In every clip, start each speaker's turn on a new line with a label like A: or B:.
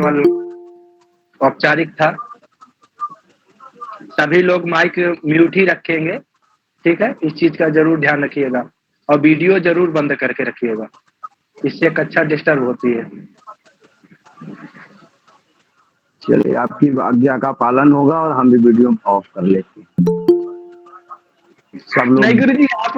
A: केवल औपचारिक था। सभी लोग माइक म्यूट ही रखेंगे, ठीक है? इस चीज़ का ज़रूर ध्यान रखिएगा और वीडियो ज़रूर बंद करके रखिएगा, इससे कक्षा डिस्टर्ब होती है।
B: चलिए, आपकी आज्ञा का पालन होगा और हम भी वीडियो ऑफ कर लेते हैं। सब
A: नहीं
B: लोग
A: गुरुजी, आप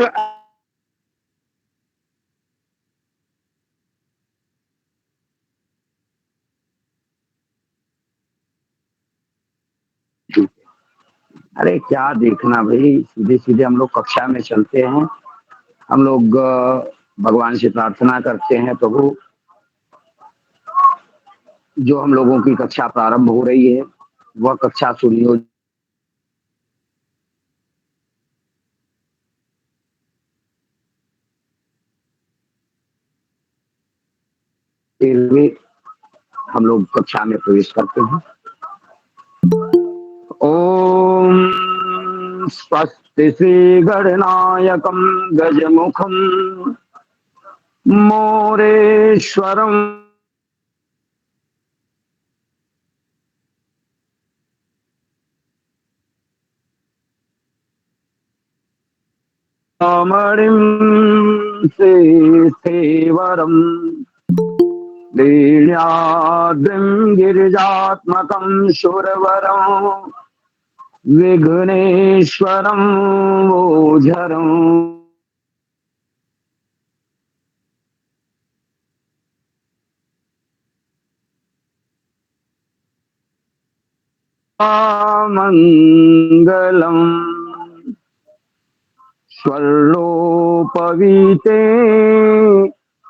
B: अरे क्या देखना भाई, सीधे सीधे हम लोग कक्षा में चलते हैं। हम लोग भगवान से प्रार्थना करते हैं, प्रभु जो हम लोगों की कक्षा प्रारंभ हो रही है वह कक्षा सुनियोजित हुए हम लोग कक्षा में प्रवेश करते हैं। ओम स्वस्ति श्री गणनायकम गजमुखम मोरेश्वरम मणिम से सेवरम लीलाद्रिं गिरिजात्मकं सुरवरं विघ्नेश्वरं ओझरं मंगलम स्वर्णोपवीते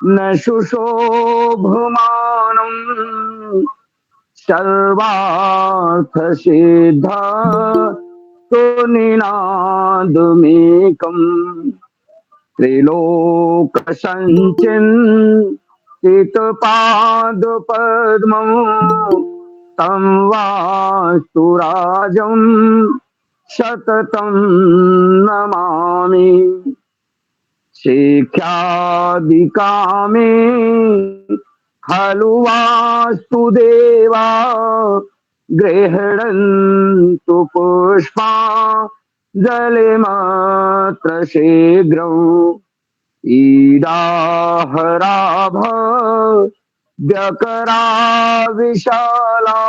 B: न शुशोभमानं सर्वार्थसिद्ध तो निनादमेकम् त्रिलोकसञ्चिन्तितपादपद्मम् तं वास्तुराजं सततं नमामि। शिक्षादिकामे खलु वास्तुदेवा गृह्णन्तु पुष्पा जलिमत्र शीघ्रम् ईदाहराभ व्यकरा विशाला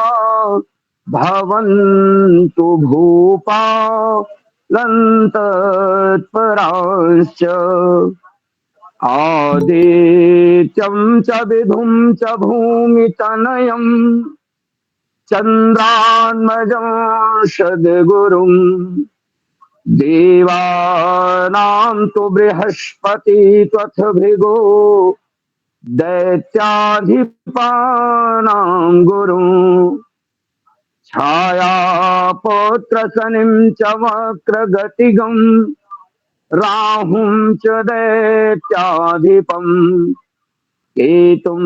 B: भवन्तु भूपा लन्तत्पराश्च आदित्यं च विधुं च भूमितनयं चन्द्रात्मजं सद्गुरुं देवानां तु बृहस्पति त्वथ भृगो दैत्याधिपानां गुरुं छायापुत्र शनिं च वक्रगतिगं राहुं च दैत्याधिपं केतुं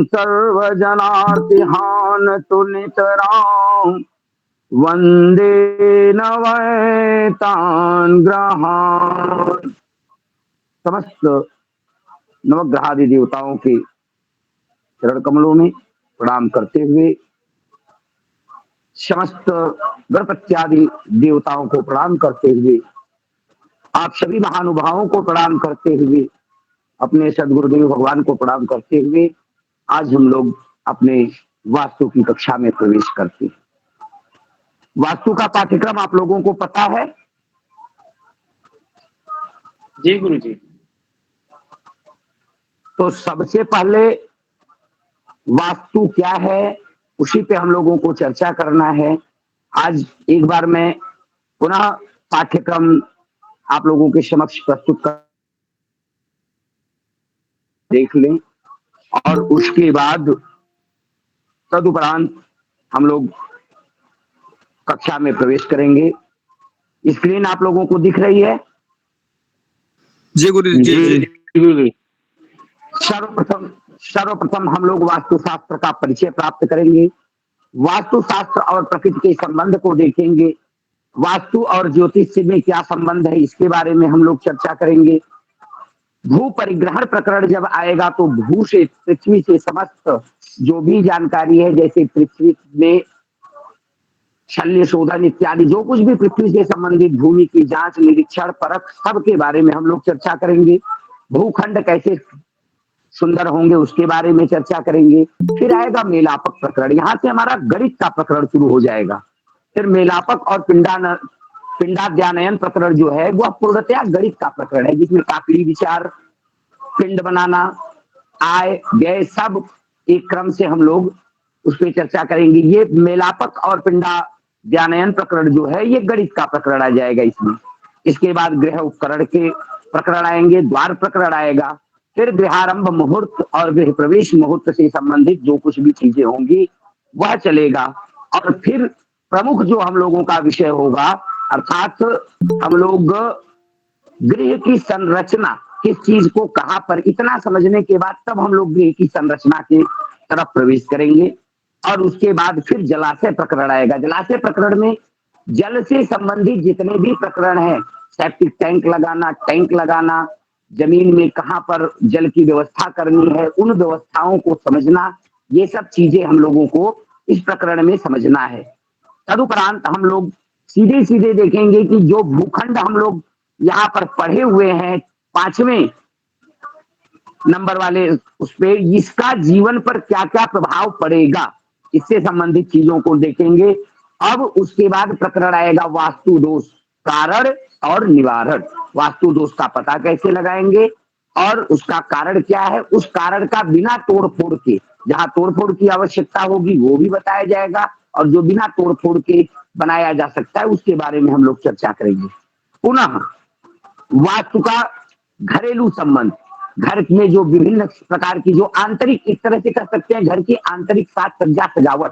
B: सर्वजनार्तिहानतु नितरां वंदे नवैतान् ग्रहान्। समस्त नवग्रहादि देवताओं के चरण कमलों में प्रणाम करते हुए, समस्त गणपत्यादि देवताओं को प्रणाम करते हुए, आप सभी महानुभावों को प्रणाम करते हुए, अपने सदगुरुदेव भगवान को प्रणाम करते हुए आज हम लोग अपने वास्तु की कक्षा में प्रवेश करते हैं। वास्तु का पाठ्यक्रम आप लोगों को पता है?
A: जी गुरुजी।
B: तो सबसे पहले वास्तु क्या है उसी पे हम लोगों को चर्चा करना है। आज एक बार मैं पुनः पाठ्यक्रम आप लोगों के समक्ष प्रस्तुत कर देख लें और उसके बाद तदुपरांत हम लोग कक्षा में प्रवेश करेंगे। स्क्रीन आप लोगों को दिख रही है?
C: जी गुरुजी जी।
B: सर्वप्रथम हम लोग वास्तुशास्त्र का परिचय प्राप्त करेंगे, वास्तुशास्त्र और प्रकृति के संबंध को देखेंगे, वास्तु और ज्योतिष में क्या संबंध है इसके बारे में हम लोग चर्चा करेंगे। भू परिग्रहण प्रकरण जब आएगा तो भू से, पृथ्वी से समस्त जो भी जानकारी है, जैसे पृथ्वी में शल्य शोधन इत्यादि जो कुछ भी पृथ्वी से संबंधित भूमि की जांच, निरीक्षण, परख, सब के बारे में हम लोग चर्चा करेंगे। भूखंड कैसे सुंदर होंगे उसके बारे में चर्चा करेंगे। फिर आएगा मेलापक प्रकरण, यहाँ से हमारा गणित का प्रकरण शुरू हो जाएगा। फिर मेलापक और पिंडाध्यानयन प्रकरण जो है वह पूर्णतया गणित का प्रकरण है, जिसमें काकड़ी विचार, पिंड बनाना, आय व्यय सब एक क्रम से हम लोग उस पर चर्चा करेंगे। ये मेलापक और पिंडाध्यानयन प्रकरण जो है ये गणित का प्रकरण आ जाएगा इसमें। इसके बाद गृह उपकरण के प्रकरण आएंगे, द्वार प्रकरण आएगा, फिर गृहारंभ मुहूर्त और गृह प्रवेश मुहूर्त से संबंधित जो कुछ भी चीजें होंगी वह चलेगा। और फिर प्रमुख जो हम लोगों का विषय होगा, अर्थात हम लोग गृह की संरचना, किस चीज को कहां पर, इतना समझने के बाद तब हम लोग गृह की संरचना के तरफ प्रवेश करेंगे। और उसके बाद फिर जलाशय प्रकरण आएगा। जलाशय प्रकरण में जल से संबंधित जितने भी प्रकरण हैं, सेप्टिक टैंक लगाना, जमीन में कहां पर जल की व्यवस्था करनी है, उन व्यवस्थाओं को समझना, ये सब चीजें हम लोगों को इस प्रकरण में समझना है। तदुपरांत हम लोग सीधे सीधे देखेंगे कि जो भूखंड हम लोग यहाँ पर पढ़े हुए हैं 5वें नंबर वाले उस पे, इसका जीवन पर क्या क्या प्रभाव पड़ेगा, इससे संबंधित चीजों को देखेंगे। अब उसके बाद प्रकरण आएगा वास्तु दोष, कारण और निवारण। वास्तु दोष का पता कैसे लगाएंगे और उसका कारण क्या है, उस कारण का बिना तोड़फोड़ के, जहां तोड़फोड़ की आवश्यकता होगी वो भी बताया जाएगा, और जो बिना तोड़फोड़ के बनाया जा सकता है उसके बारे में हम लोग चर्चा करेंगे। पुनः वास्तु का घरेलू संबंध, घर में जो विभिन्न प्रकार की जो आंतरिक, एक तरह से कह सकते हैं घर की आंतरिक साज सज्जा सजावट,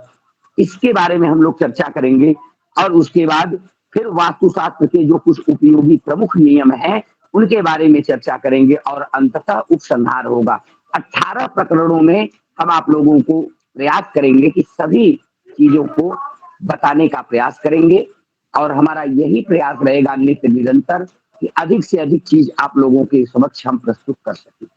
B: इसके बारे में हम लोग चर्चा करेंगे। और उसके बाद फिर वास्तुशास्त्र के जो कुछ उपयोगी प्रमुख नियम हैं उनके बारे में चर्चा करेंगे और अंततः उपसंहार होगा। 18 प्रकरणों में हम आप लोगों को प्रयास करेंगे कि सभी चीजों को बताने का प्रयास करेंगे, और हमारा यही प्रयास रहेगा नित्य निरंतर कि अधिक से अधिक चीज आप लोगों के समक्ष हम प्रस्तुत कर सकें।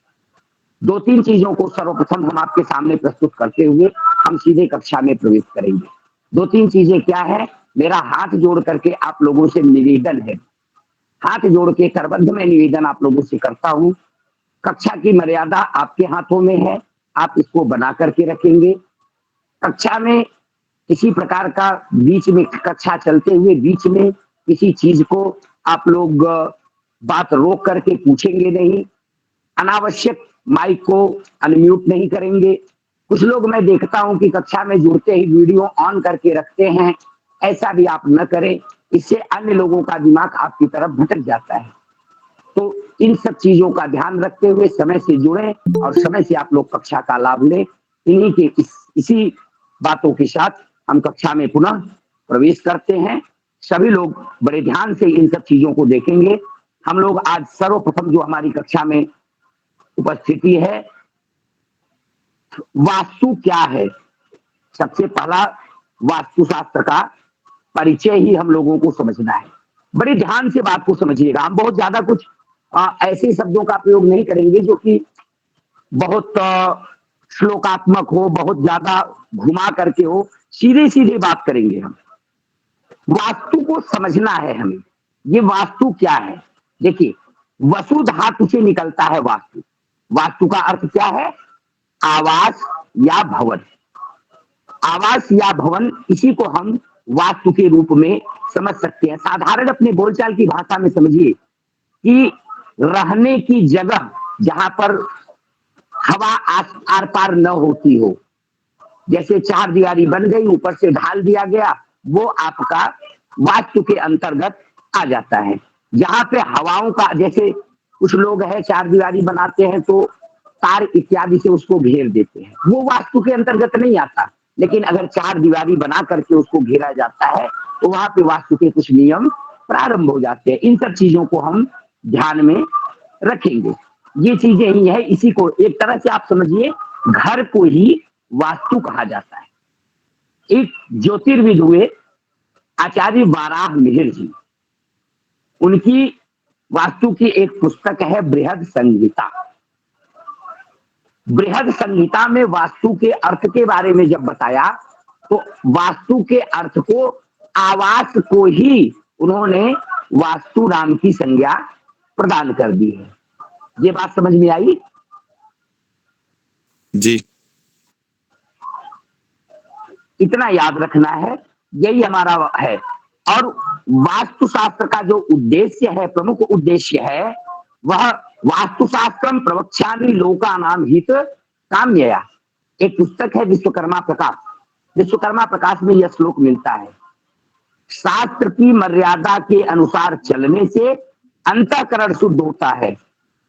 B: 2-3 चीजों को सर्वप्रथम हम आपके सामने प्रस्तुत करते हुए हम सीधे कक्षा में प्रवेश करेंगे। 2-3 चीजें क्या है, मेरा हाथ जोड़ करके आप लोगों से निवेदन है, हाथ जोड़ के करबद्ध में निवेदन आप लोगों से करता हूं। कक्षा की मर्यादा आपके हाथों में है, आप इसको बना करके रखेंगे। कक्षा में किसी प्रकार का बीच में, कक्षा चलते हुए बीच में किसी चीज को आप लोग बात रोक करके पूछेंगे नहीं, अनावश्यक माइक को अनम्यूट नहीं करेंगे। कुछ लोग मैं देखता हूं कि कक्षा में जुड़ते ही वीडियो ऑन करके रखते हैं, ऐसा भी आप न करें, इससे अन्य लोगों का दिमाग आपकी तरफ भटक जाता है। तो इन सब चीजों का ध्यान रखते हुए समय से जुड़े और समय से आप लोग कक्षा का लाभ लें। इन्हीं के इसी बातों के साथ हम कक्षा में पुनः प्रवेश करते हैं। सभी लोग बड़े ध्यान से इन सब चीजों को देखेंगे। हम लोग आज सर्वप्रथम जो हमारी कक्षा में उपस्थिति है, वास्तु क्या है, सबसे पहला वास्तुशास्त्र का परिचय ही हम लोगों को समझना है। बड़े ध्यान से बात को समझिएगा। हम बहुत ज्यादा कुछ ऐसे शब्दों का प्रयोग नहीं करेंगे जो कि बहुत श्लोकात्मक हो, बहुत ज्यादा घुमा करके हो, सीधे सीधे बात करेंगे हम। वास्तु को समझना है हमें। ये वास्तु क्या है, देखिए वसु धातु से निकलता है वास्तु। वास्तु का अर्थ क्या है, आवास या भवन। आवास या भवन, इसी को हम वास्तु के रूप में समझ सकते हैं। साधारण अपने बोलचाल की भाषा में समझिए कि रहने की जगह जहां पर हवा आर पार न होती हो, जैसे 4 दीवारी बन गई, ऊपर से ढाल दिया गया, वो आपका वास्तु के अंतर्गत आ जाता है। जहां पे हवाओं का, जैसे कुछ लोग है 4 दीवारी बनाते हैं तो तार इत्यादि से उसको घेर देते हैं, वो वास्तु के अंतर्गत नहीं आता। लेकिन अगर 4 दीवारी बना करके उसको घेरा जाता है तो वहां पे वास्तु के कुछ नियम प्रारंभ हो जाते हैं। इन सब चीजों को हम ध्यान में रखेंगे। ये चीजें ही है, इसी को एक तरह से आप समझिए घर को ही वास्तु कहा जाता है। एक ज्योतिर्विद हुए आचार्य वाराह मिहिर जी, उनकी वास्तु की एक पुस्तक है बृहद संहिता। बृहद संहिता में वास्तु के अर्थ के बारे में जब बताया तो वास्तु के अर्थ को, आवास को ही उन्होंने वास्तु नाम की संज्ञा प्रदान कर दी है। ये बात समझ में आई?
C: जी।
B: इतना याद रखना है, यही हमारा है। और वास्तुशास्त्र का जो उद्देश्य है, प्रमुख उद्देश्य है, वह वास्तुशास्त्रम प्रवक्ष्यामि लोकानां हित काम्यया। एक पुस्तक है विश्वकर्मा प्रकाश। विश्वकर्मा प्रकाश में यह श्लोक मिलता है, शास्त्र की मर्यादा के अनुसार चलने से अंतःकरण शुद्ध होता है,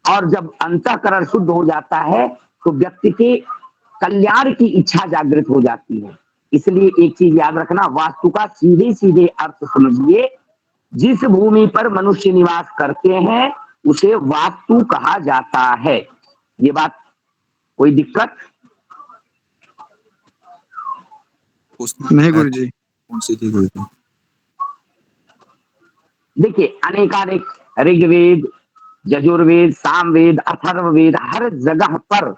B: और जब अंतःकरण शुद्ध हो जाता है तो व्यक्ति के कल्याण की इच्छा जागृत हो जाती है। इसलिए एक चीज याद रखना, वास्तु का सीधे सीधे अर्थ समझिए, जिस भूमि पर मनुष्य निवास करते हैं उसे वास्तु कहा जाता है। ये बात कोई दिक्कत
C: नहीं गुरुजी। कौन सी थी गुरुजी?
B: देखिए, अनेकानेक ऋग्वेद, यजुर्वेद, सामवेद, अथर्ववेद, हर जगह पर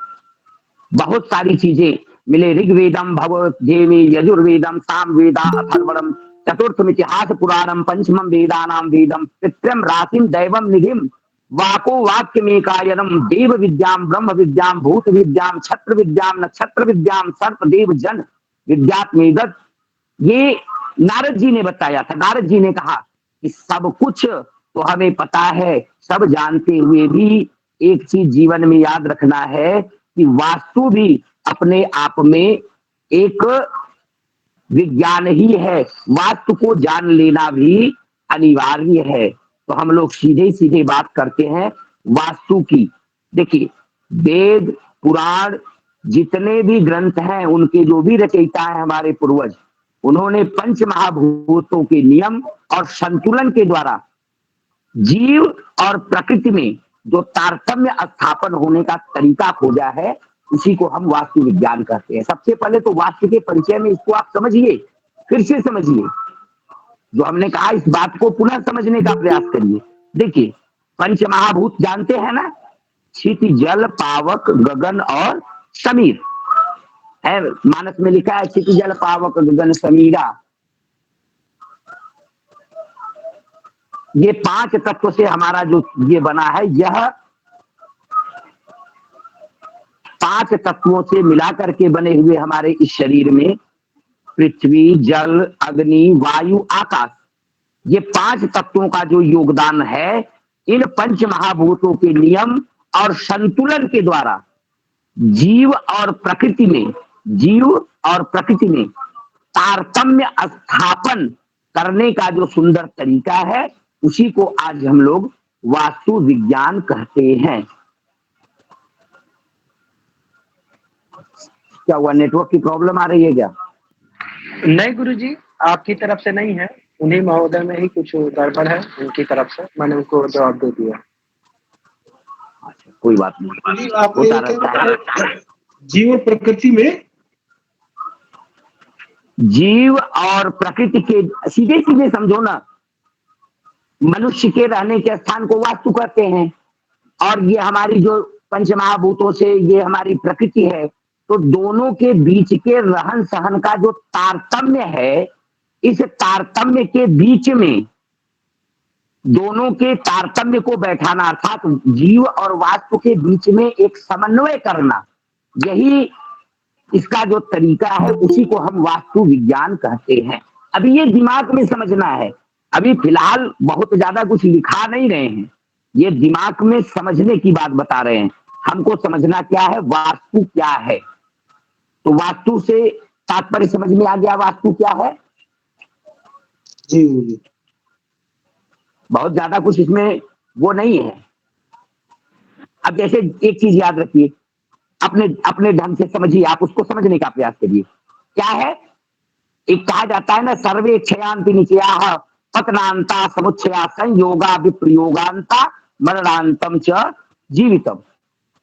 B: बहुत सारी चीजें मिले। ऋग्वेदम भगवद्गीता, यजुर्वेदम सामवेदा, अथर्वणम चतुर्थम इतिहास पुराणम, पंचमम वेदानाम वेदम, पितृम राशिम दैवम निधिम, वाको वाक्य में कायनम, देव विद्याम ब्रह्म विद्याम भूत विद्याम छत्र विद्याम नक्षत्र विद्याम सर्प देव जन विद्यात्मेदत। ये नारद जी ने बताया था। नारद जी ने कहा कि सब कुछ तो हमें पता है, सब जानते हुए भी एक चीज जीवन में याद रखना है कि वास्तु भी अपने आप में एक विज्ञान ही है। वास्तु को जान लेना भी अनिवार्य है। तो हम लोग सीधे सीधे बात करते हैं वास्तु की। देखिए, वेद पुराण जितने भी ग्रंथ हैं, उनके जो भी रचयिता है हमारे पूर्वज, उन्होंने पंच महाभूतों के नियम और संतुलन के द्वारा जीव और प्रकृति में जो तारतम्य स्थापन होने का तरीका खोजा है, उसी को हम वास्तु विज्ञान कहते हैं। सबसे पहले तो वास्तु के परिचय में इसको आप समझिए, फिर से समझिए। जो हमने कहा इस बात को पुनः समझने का प्रयास करिए। देखिए, पंच महाभूत जानते हैं ना, क्षिति जल पावक गगन और समीर है। मानस में लिखा है क्षिति जल पावक गगन समीरा। ये 5 तत्व से हमारा जो ये बना है, यह 5 तत्वों से मिलाकर के बने हुए हमारे इस शरीर में पृथ्वी जल अग्नि वायु आकाश, ये 5 तत्वों का जो योगदान है, इन पंच महाभूतों के नियम और संतुलन के द्वारा जीव और प्रकृति में तारतम्य स्थापन करने का जो सुंदर तरीका है, उसी को आज हम लोग वास्तु विज्ञान कहते हैं। क्या हुआ, नेटवर्क की प्रॉब्लम आ रही है क्या?
A: नहीं गुरुजी, आपकी तरफ से नहीं है, उन्हीं महोदय में ही कुछ गड़बड़ है उनकी तरफ से, मैंने उनको जवाब दे दिया।
B: अच्छा, कोई बात नहीं,
D: आपने
B: होता रहता है।
D: जीव और प्रकृति में,
B: जीव और प्रकृति के सीधे सीधे समझो ना, मनुष्य के रहने के स्थान को वास्तु कहते हैं, और ये हमारी जो पंचमहाभूतों से ये हमारी प्रकृति है, तो दोनों के बीच के रहन सहन का जो तारतम्य है, इस तारतम्य के बीच में दोनों के तारतम्य को बैठाना, अर्थात जीव और वास्तु के बीच में एक समन्वय करना, यही इसका जो तरीका है, उसी को हम वास्तु विज्ञान कहते हैं। अभी ये दिमाग में समझना है। अभी फिलहाल बहुत ज्यादा कुछ लिखा नहीं रहे हैं, ये दिमाग में समझने की बात बता रहे हैं। हमको समझना क्या है, वास्तु क्या है। तो वास्तु से तात्पर्य समझ में आ गया, वास्तु क्या है।
D: जी
B: बहुत ज्यादा कुछ इसमें वो नहीं है। अब जैसे एक चीज याद रखिए, अपने अपने ढंग से समझिए, आप उसको समझने का प्रयास करिए। क्या है, एक कहा जाता है ना, सर्वे क्षयांति निचया पतनांता समुच्चया संयोगा विप्रयोगांता मरणांतम च जीवितम।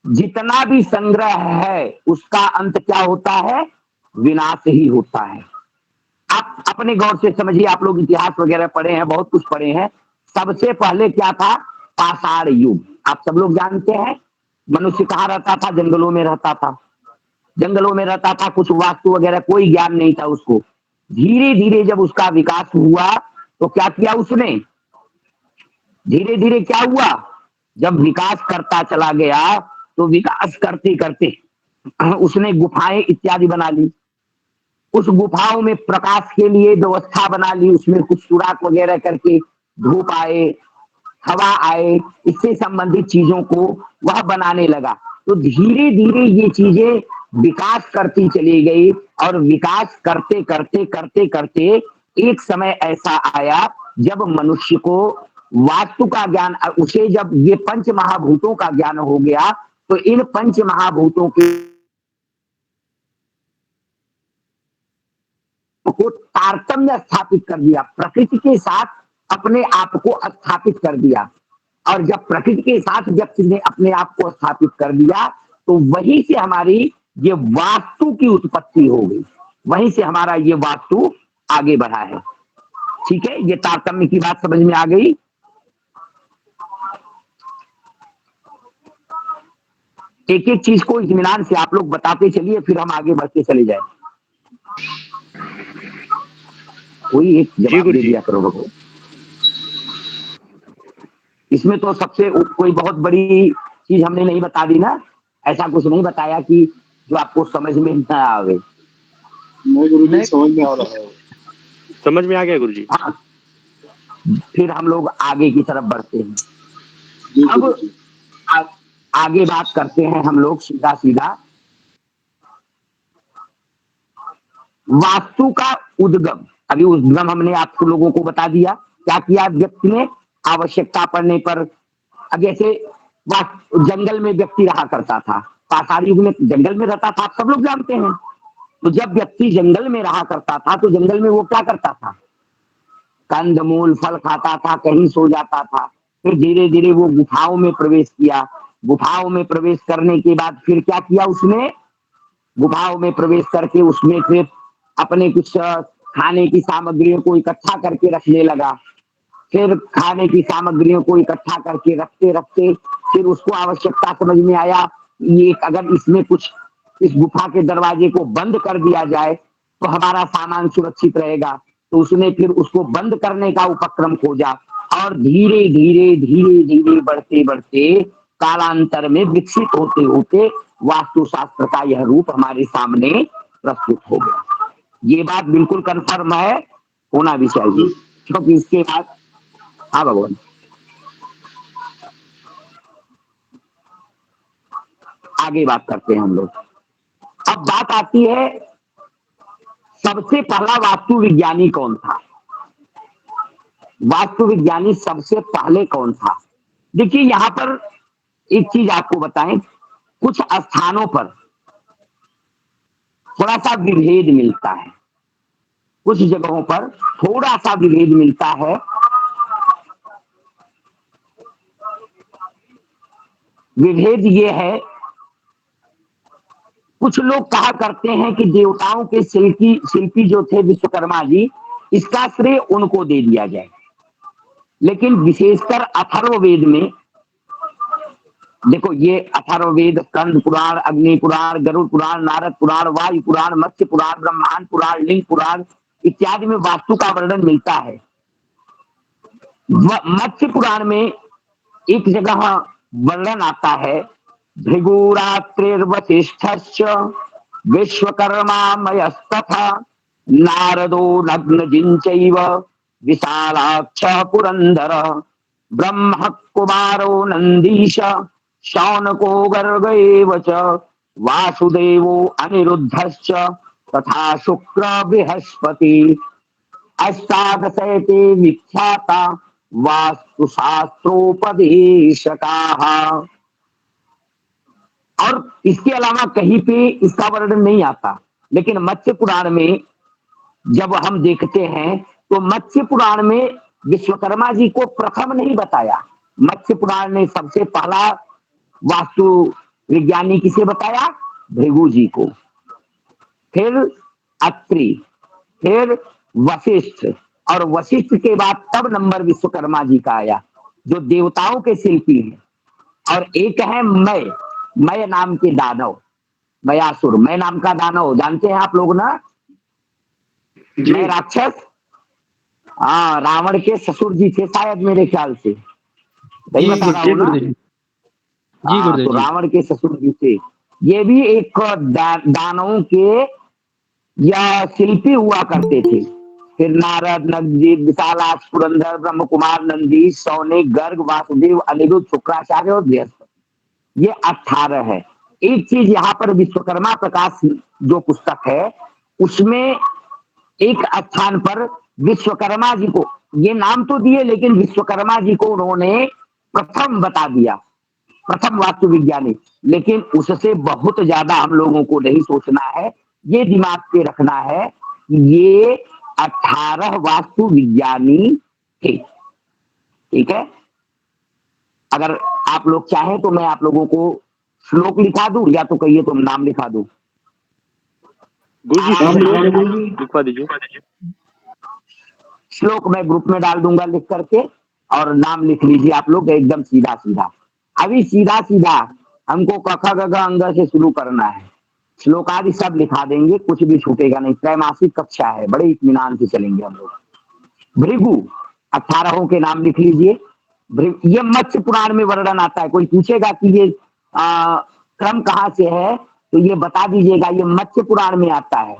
B: जितना भी संग्रह है उसका अंत क्या होता है, विनाश ही होता है। आप अपने गौर से समझिए, आप लोग इतिहास वगैरह पढ़े हैं, बहुत कुछ पढ़े हैं। सबसे पहले क्या था, पाषाण युग। आप सब लोग जानते हैं मनुष्य कहाँ रहता था? जंगलों में रहता था। जंगलों में रहता था, कुछ वास्तु वगैरह कोई ज्ञान नहीं था उसको। धीरे धीरे जब उसका विकास हुआ तो क्या किया उसने? धीरे धीरे क्या हुआ? जब विकास करता चला गया तो विकास करते करते उसने गुफाएं इत्यादि बना ली। उस गुफाओं में प्रकाश के लिए व्यवस्था बना ली, उसमें कुछ सुराख वगैरह करके धूप आए, हवा आए, इससे संबंधित चीजों को वह बनाने लगा। तो धीरे धीरे ये चीजें विकास करती चली गई और विकास करते करते करते करते एक समय ऐसा आया जब मनुष्य को वास्तु का ज्ञान, उसे जब ये पंच महाभूतों का ज्ञान हो गया तो इन पंच महाभूतों के को तारतम्य स्थापित कर दिया, प्रकृति के साथ अपने आप को स्थापित कर दिया। और जब प्रकृति के साथ व्यक्ति ने अपने आप को स्थापित कर दिया तो वहीं से हमारी ये वास्तु की उत्पत्ति हो गई, वहीं से हमारा ये वास्तु आगे बढ़ा है। ठीक है, ये तारतम्य की बात समझ में आ गई। एक एक चीज को इत्मीनान से आप लोग बताते चलिए, फिर हम आगे बढ़ते चले जाए। कोई एक जवाब दे दिया करो भगवान। इसमें तो सबसे कोई बहुत बड़ी चीज हमने नहीं बता दी ना, ऐसा कुछ नहीं बताया कि जो आपको समझ में न आवे।
D: नहीं गुरुजी, समझ में आ रहा है।
E: समझ में आ गया गुरुजी।
B: हाँ, फिर हम लोग आगे की तरफ बढ़ते हैं।
D: जी
B: अब
D: गुरुजी।
B: आगे बात करते हैं हम लोग सीधा सीधा वास्तु का उद्गम। अभी उद्गम हमने आप लोगों को बता दिया। क्या किया व्यक्ति ने? आवश्यकता पड़ने पर, अब जैसे जंगल में व्यक्ति रहा करता था, पाषाण युग में जंगल में रहता था, आप सब लोग जानते हैं। तो जब व्यक्ति जंगल में रहा करता था तो जंगल में वो क्या करता था? कंद मूल फल खाता था, कहीं सो जाता था। फिर धीरे धीरे वो गुफाओं में प्रवेश किया। गुफाओं में प्रवेश करने के बाद फिर क्या किया उसने? गुफाओं में प्रवेश करके उसमें फिर अपने कुछ खाने की सामग्रियों को इकट्ठा करके रखने लगा। फिर खाने की सामग्रियों को इकट्ठा करके रखते रखते फिर उसको आवश्यकता समझ में आया, ये अगर इसमें कुछ इस गुफा के दरवाजे को बंद कर दिया जाए तो हमारा सामान सुरक्षित रहेगा। तो उसने फिर उसको बंद करने का उपक्रम खोजा और धीरे धीरे धीरे धीरे बढ़ते बढ़ते कालांतर में विकसित होते होते वास्तुशास्त्र का यह रूप हमारे सामने प्रस्तुत हो गया। ये बात बिल्कुल कंफर्म है, होना भी चाहिए, क्योंकि इसके बाद हाँ भगवान आगे बात करते हैं हम लोग। अब बात आती है सबसे पहला वास्तु विज्ञानी कौन था? वास्तु विज्ञानी सबसे पहले कौन था? देखिए यहां पर एक चीज आपको बताएं, कुछ स्थानों पर थोड़ा सा विभेद मिलता है, कुछ जगहों पर थोड़ा सा विभेद मिलता है। विभेद ये है, कुछ लोग कहा करते हैं कि देवताओं के शिल्पी जो थे विश्वकर्मा जी, इसका श्रेय उनको दे दिया जाए। लेकिन विशेषकर अथर्ववेद में देखो, ये अथर्ववेद, स्कंद पुराण, अग्नि पुराण, गरुड़ पुराण, नारद पुराण, वायु पुराण, मत्स्य पुराण, ब्रह्मांड पुराण, लिंग पुराण इत्यादि में वास्तु का वर्णन मिलता है। मत्स्य पुराण में एक जगह वर्णन आता है, भृगुरात्रिर्वसिष्ठश्च विश्वकर्मा मयस्तथा नारदो नग्न जिंचैव विशालाक्ष पुरंदर ब्रह्म कुमारो नंदीश शौनको गर्ग एव च वासुदेवो अनिरुद्धश्च तथा शुक्र बृहस्पति अष्टादशैते विख्याता वास्तुशास्त्रोपदेशकाः। और इसके अलावा कहीं पे इसका वर्णन नहीं आता, लेकिन मत्स्य पुराण में जब हम देखते हैं तो मत्स्य पुराण में विश्वकर्मा जी को प्रथम नहीं बताया। मत्स्य पुराण ने सबसे पहला वास्तु विज्ञानी किसे बताया? भृगु जी को, फिर अत्रि, फिर वशिष्ठ, और वशिष्ठ के बाद तब नंबर विश्वकर्मा जी का आया। जो देवताओं के शिल्पी हैं, और एक है मय नाम के दानव, मयासुर, मय नाम का दानव जानते हैं आप लोग ना,
A: जी
B: मय राक्षस। हाँ, रावण के ससुर जी थे शायद, मेरे ख्याल से सही
F: जी
B: बता रहा
A: जी
B: हूँ ना।
A: गुरुदेव
F: जी
B: हाँ,
F: गुरुदेव
B: तो
F: जी।
B: रावण के ससुर जी थे। ये भी एक दानवों के या शिल्पी हुआ करते थे। फिर नारद, नगजीत, विशालाक्ष, पुरंदर, ब्रह्म कुमार, नंदी, सौनिक, गर्ग, वासुदेव, अनिरुद्ध, शुक्राचार्य और बृहस्पति, ये 18 है। एक चीज यहाँ पर विश्वकर्मा प्रकाश जो पुस्तक है, उसमें एक स्थान पर विश्वकर्मा जी को ये नाम तो दिए, लेकिन विश्वकर्मा जी को उन्होंने प्रथम बता दिया, प्रथम वास्तु विज्ञानी। लेकिन उससे बहुत ज्यादा हम लोगों को नहीं सोचना है, ये दिमाग पे रखना है कि ये 18 वास्तु विज्ञानी थे। ठीक है, अगर आप लोग चाहें तो मैं आप लोगों को श्लोक लिखा दूं, या तो कहिए तो नाम लिखा दूं।
E: गुरुजी
B: आराम से
E: श्लोक
B: बोलिए।
E: लिखवा दीजिए।
B: श्लोक मैं ग्रुप में डाल दूंगा लिख करके, और नाम लिख लीजिए आप लोग एकदम सीधा सीधा। अभी सीधा सीधा हमको क ख ग घ अंग से शुरू करना है। श्लोक आदि सब लिखा देंगे, कुछ भी छूटेगा नहीं। त्रैमासिक कक्षा है, बड़े इत्मीनान से चलेंगे हम लोग। भृगु 18 के नाम लिख लीजिए। ये मत्स्य पुराण में वर्णन आता है। कोई पूछेगा कि ये क्रम कहाँ से है, तो ये बता दीजिएगा, ये मत्स्य पुराण में आता है।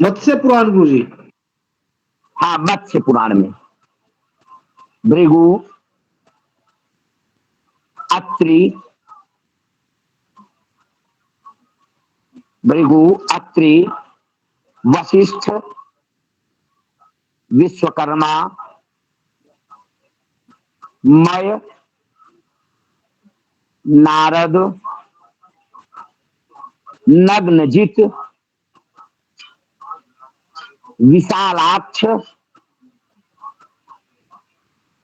A: मत्स्य पुराण गुरु जी।
B: हाँ, मत्स्य पुराण में भृगु, अत्रि, भृगु, अत्रि, वशिष्ठ, विश्वकर्मा, मय, नारद, नग्नजित, विशालाक्ष,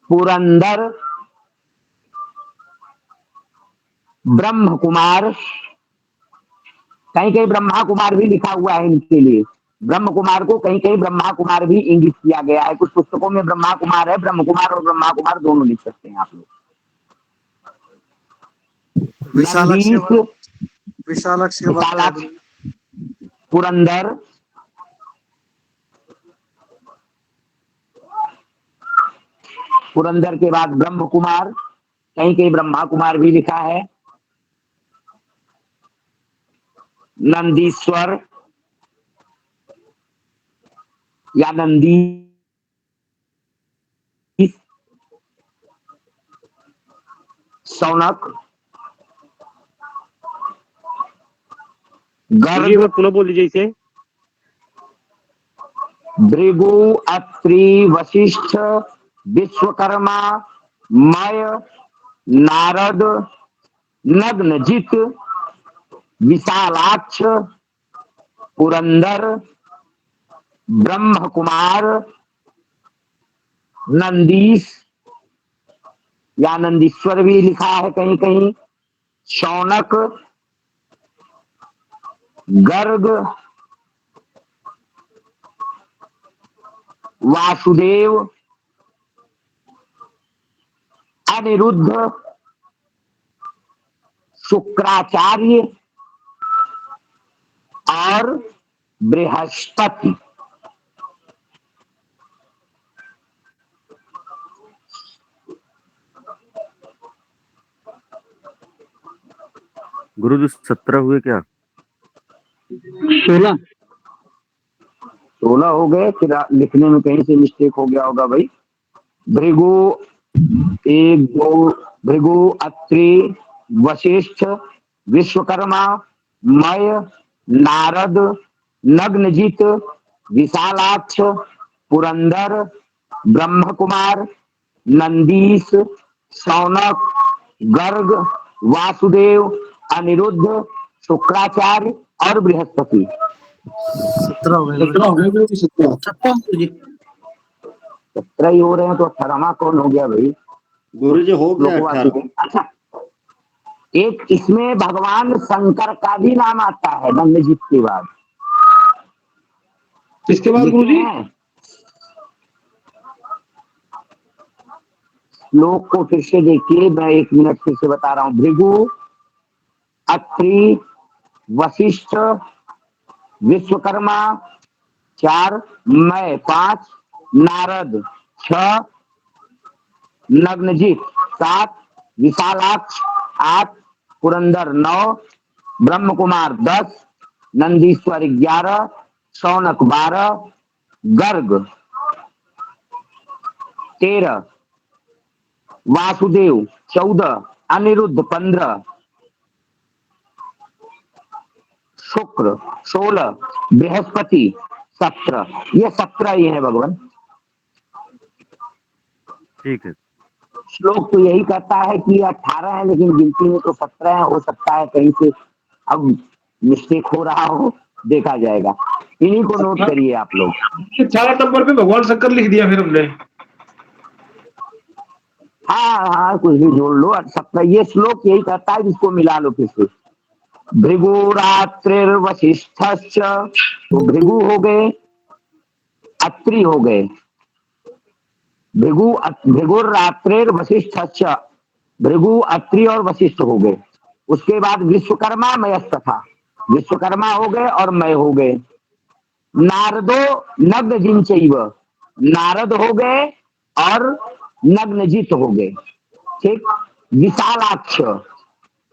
B: पुरंदर, ब्रह्म कुमार, कहीं कहीं ब्रह्मा कुमार भी लिखा हुआ है इनके लिए। ब्रह्म कुमार को कहीं कहीं ब्रह्मा कुमार भी इंगित किया गया है। कुछ पुस्तकों में ब्रह्मा कुमार है, ब्रह्म कुमार और ब्रह्मा कुमार दोनों लिख सकते हैं आप लोग।
C: विशालक्ष के
B: नंदीश,
C: बाद विशालक्ष के बाद क्या है
B: विशालाक्ष,
C: गुरुजी?
B: पुरंदर, पुरंदर के बाद ब्रह्म कुमार, कहीं कहीं ब्रह्मा कुमार भी लिखा है। नंदीश्वर या नंदी, सौनक,
E: गुरुजी एक
B: गर्ग,
E: बार पुनः बोल दीजिए इसे।
B: भृगु, अत्रि, वशिष्ठ, विश्वकर्मा, मय, नारद, नग्नजित, विशालाक्ष, पुरंदर, ब्रह्म कुमार, नंदीश या नंदीश्वर भी लिखा है कहीं कहीं, शौनक, गर्ग, वासुदेव, अनिरुद्ध, शुक्राचार्य और बृहस्पति।
E: गुरुजी 17 हुए क्या?
F: 16।
B: 16 हो गए, फिर लिखने में कहीं से मिस्टेक हो गया होगा भाई। भृगु 1 2, भृगु, अत्रि, वशिष्ठ, विश्वकर्मा, मय, नारद, नग्नजित, विशालाक्ष, पुरंदर, ब्रह्म कुमार, नंदीश, शौनक, गर्ग, वासुदेव, अनिरुद्ध, शुक्राचार्य और बृहस्पति।
C: 17 हो गए
D: कितना
C: गुरुजी।
D: हो गया गुरु जी? 17।
B: 17 ही हो रहे हैं, तो 18वां कौन हो गया भाई?
D: गुरु जी हो गया
B: लोकवाद
D: 18।
B: में। अच्छा, एक इसमें भगवान शंकर का भी नाम आता है नंदजीत के बाद।
A: इसके बाद
B: लिखे
A: गुरु जी
B: हैं श्लोक को फिर से देखिए, मैं 1 मिनट फिर से बता रहा हूं। भृगु, अत्रि, वशिष्ठ, विश्वकर्मा 4, मैं 5, नारद 6, नग्नजित 7, विशालाक्ष 8, पुरंदर 9, ब्रह्म कुमार 10, नंदीश्वर 11, शौनक 12, गर्ग 13, वासुदेव 14, अनिरुद्ध 15, शुक्र 16, बृहस्पति 17। ये 17 ही है भगवान।
E: ठीक है।
B: श्लोक तो यही कहता है कि 18 है, लेकिन गिनती में तो 17 है। हो सकता है कहीं से अब मिस्टेक हो रहा हो, देखा जाएगा। इन्हीं को नोट करिए आप लोग।
F: 18 नंबर पे भगवान शंकर लिख दिया फिर हमने।
B: हाँ, कुछ भी जोड़ लो। 17 ये श्लोक यही कहता है, जिसको मिला लो फिर से। भृगुरात्रिर्वशिष्ठश्च, तो भृगु हो गए, अत्रि हो गए। भृगुरात्रिर्वशिष्ठश्च, भृगु, अत्रि और वशिष्ठ हो गए। उसके बाद विश्वकर्मा, मयस्तथा, विश्वकर्मा हो गए और मय हो गए। नारदो नग्नजिंचैव, नारद हो गए और नग्नजित हो गए। ठीक। विशालाक्ष,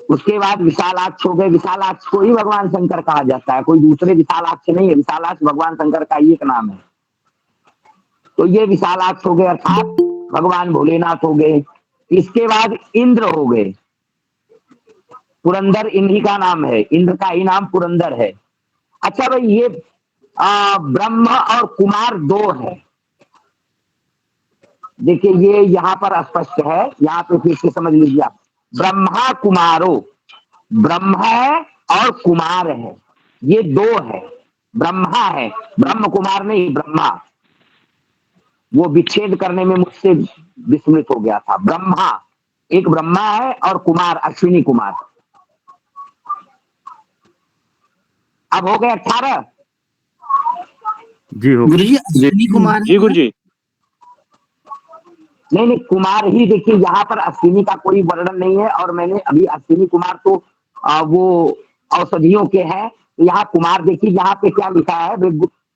B: उसके बाद विशालाक्ष हो गए। विशालाक्ष को ही भगवान शंकर कहा जाता है, कोई दूसरे विशालाक्ष नहीं है। विशालाक्ष भगवान शंकर का ही एक नाम है। तो ये विशालाक्ष हो गए, अर्थात भगवान भोलेनाथ हो गए। इसके बाद इंद्र हो गए। पुरंदर इन्हीं का नाम है, इंद्र का ही नाम पुरंदर है। अच्छा भाई, ये ब्रह्म और कुमार 2 है। देखिए ये यहाँ पर स्पष्ट है, यहाँ पे फिर से समझ लीजिए आप। ब्रह्मा कुमारो, ब्रह्म है और कुमार है, ये 2 है। ब्रह्मा है, ब्रह्म कुमार नहीं, ब्रह्मा। वो विच्छेद करने में मुझसे विस्मृत हो गया था। ब्रह्मा, एक ब्रह्मा है और कुमार अश्विनी कुमार। अब हो गए 18।
E: जी हो
C: गुरु जी अश्विनी कुमार
E: जी गुरु जी।
B: नहीं, कुमार ही। देखिए यहाँ पर अश्विनी का कोई वर्णन नहीं है, और मैंने अभी अश्विनी कुमार तो वो औषधियों के हैं। तो यहाँ कुमार देखिए यहाँ पे क्या लिखा है,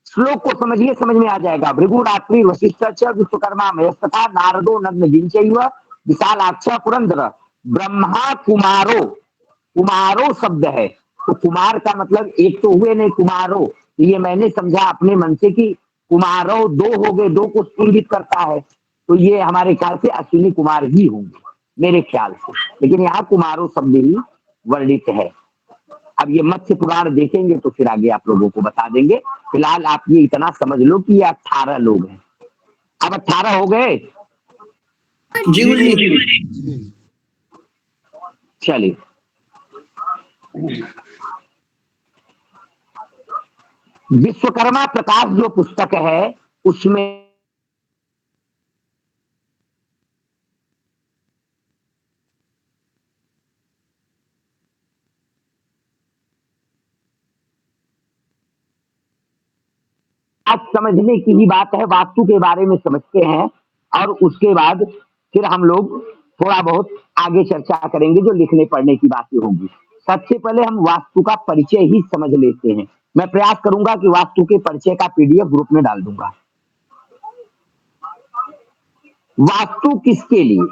B: श्लोक को समझिए, समझ में आ जाएगा। भृगुरात्रि वशिष्ठ विश्वकर्मा मयस्तथा, नारदो नग्नजिंचैव, विशालाक्ष पुरंदर, ब्रह्मा कुमारो। कुमारो शब्द है, तो कुमार का मतलब एक तो हुए नहीं, कुमारो। ये मैंने समझा अपने मन से कि कुमारो 2 हो गए, 2 को इंगित करता है। तो ये हमारे ख्याल से अश्विनी कुमार ही होंगे, मेरे ख्याल से। लेकिन यहाँ कुमारो शब्द ही वर्णित है। अब ये मत्स्य पुराण देखेंगे तो फिर आगे आप लोगों को बता देंगे। फिलहाल आप ये इतना समझ लो कि ये 18 लोग हैं। अब 18 हो गए।
C: जी गुरु जी।
B: चलिए, विश्वकर्मा प्रकाश जो पुस्तक है उसमें आज समझने की ही बात है। वास्तु के बारे में समझते हैं और उसके बाद फिर हम लोग थोड़ा बहुत आगे चर्चा करेंगे, जो लिखने पढ़ने की बातें होंगी। सबसे पहले हम वास्तु का परिचय ही समझ लेते हैं। मैं प्रयास करूंगा कि वास्तु के परिचय का पीडीएफ ग्रुप में डाल दूंगा। वास्तु किसके लिए,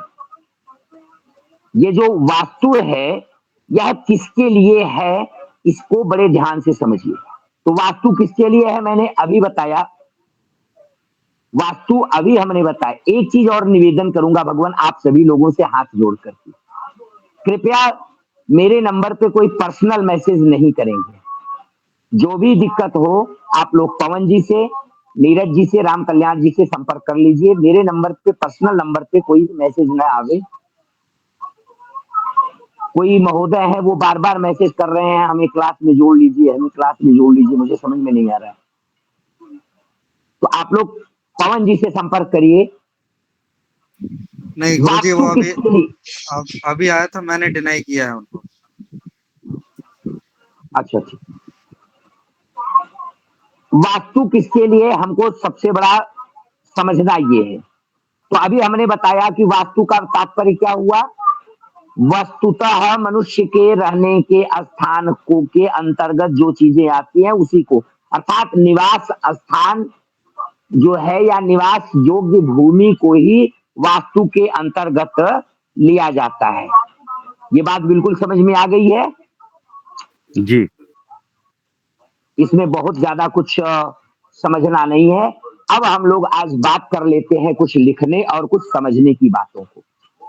B: ये जो वास्तु है यह किसके लिए है, इसको बड़े ध्यान से समझिए। तो वास्तु किसके लिए है मैंने अभी बताया। वास्तु अभी हमने बताया। एक चीज और निवेदन करूंगा भगवान आप सभी लोगों से हाथ जोड़ करके, कृपया मेरे नंबर पे कोई पर्सनल मैसेज नहीं करेंगे। जो भी दिक्कत हो आप लोग पवन जी से, नीरज जी से, राम कल्याण जी से संपर्क कर लीजिए। मेरे नंबर पे, पर्सनल नंबर पे कोई मैसेज ना आवे। कोई महोदय है वो बार बार मैसेज कर रहे हैं, हमें क्लास में जोड़ लीजिए, हमें क्लास में जोड़ लीजिए, मुझे समझ में नहीं आ रहा है। तो आप लोग पवन जी से संपर्क करिए।
C: नहीं गुरु जी, वो
B: अभी
C: आया था, मैंने डिनाई किया है उनको।
B: अच्छा, वास्तु किसके लिए हमको सबसे बड़ा समझना ये है। तो अभी हमने बताया कि वास्तु का तात्पर्य क्या हुआ। वस्तुतः मनुष्य के रहने के स्थान को के अंतर्गत जो चीजें आती हैं उसी को, अर्थात निवास स्थान जो है या निवास योग्य भूमि को ही वास्तु के अंतर्गत लिया जाता है। ये बात बिल्कुल समझ में आ गई है।
E: जी
B: इसमें बहुत ज्यादा कुछ समझना नहीं है। अब हम लोग आज बात कर लेते हैं कुछ लिखने और कुछ समझने की बातों को।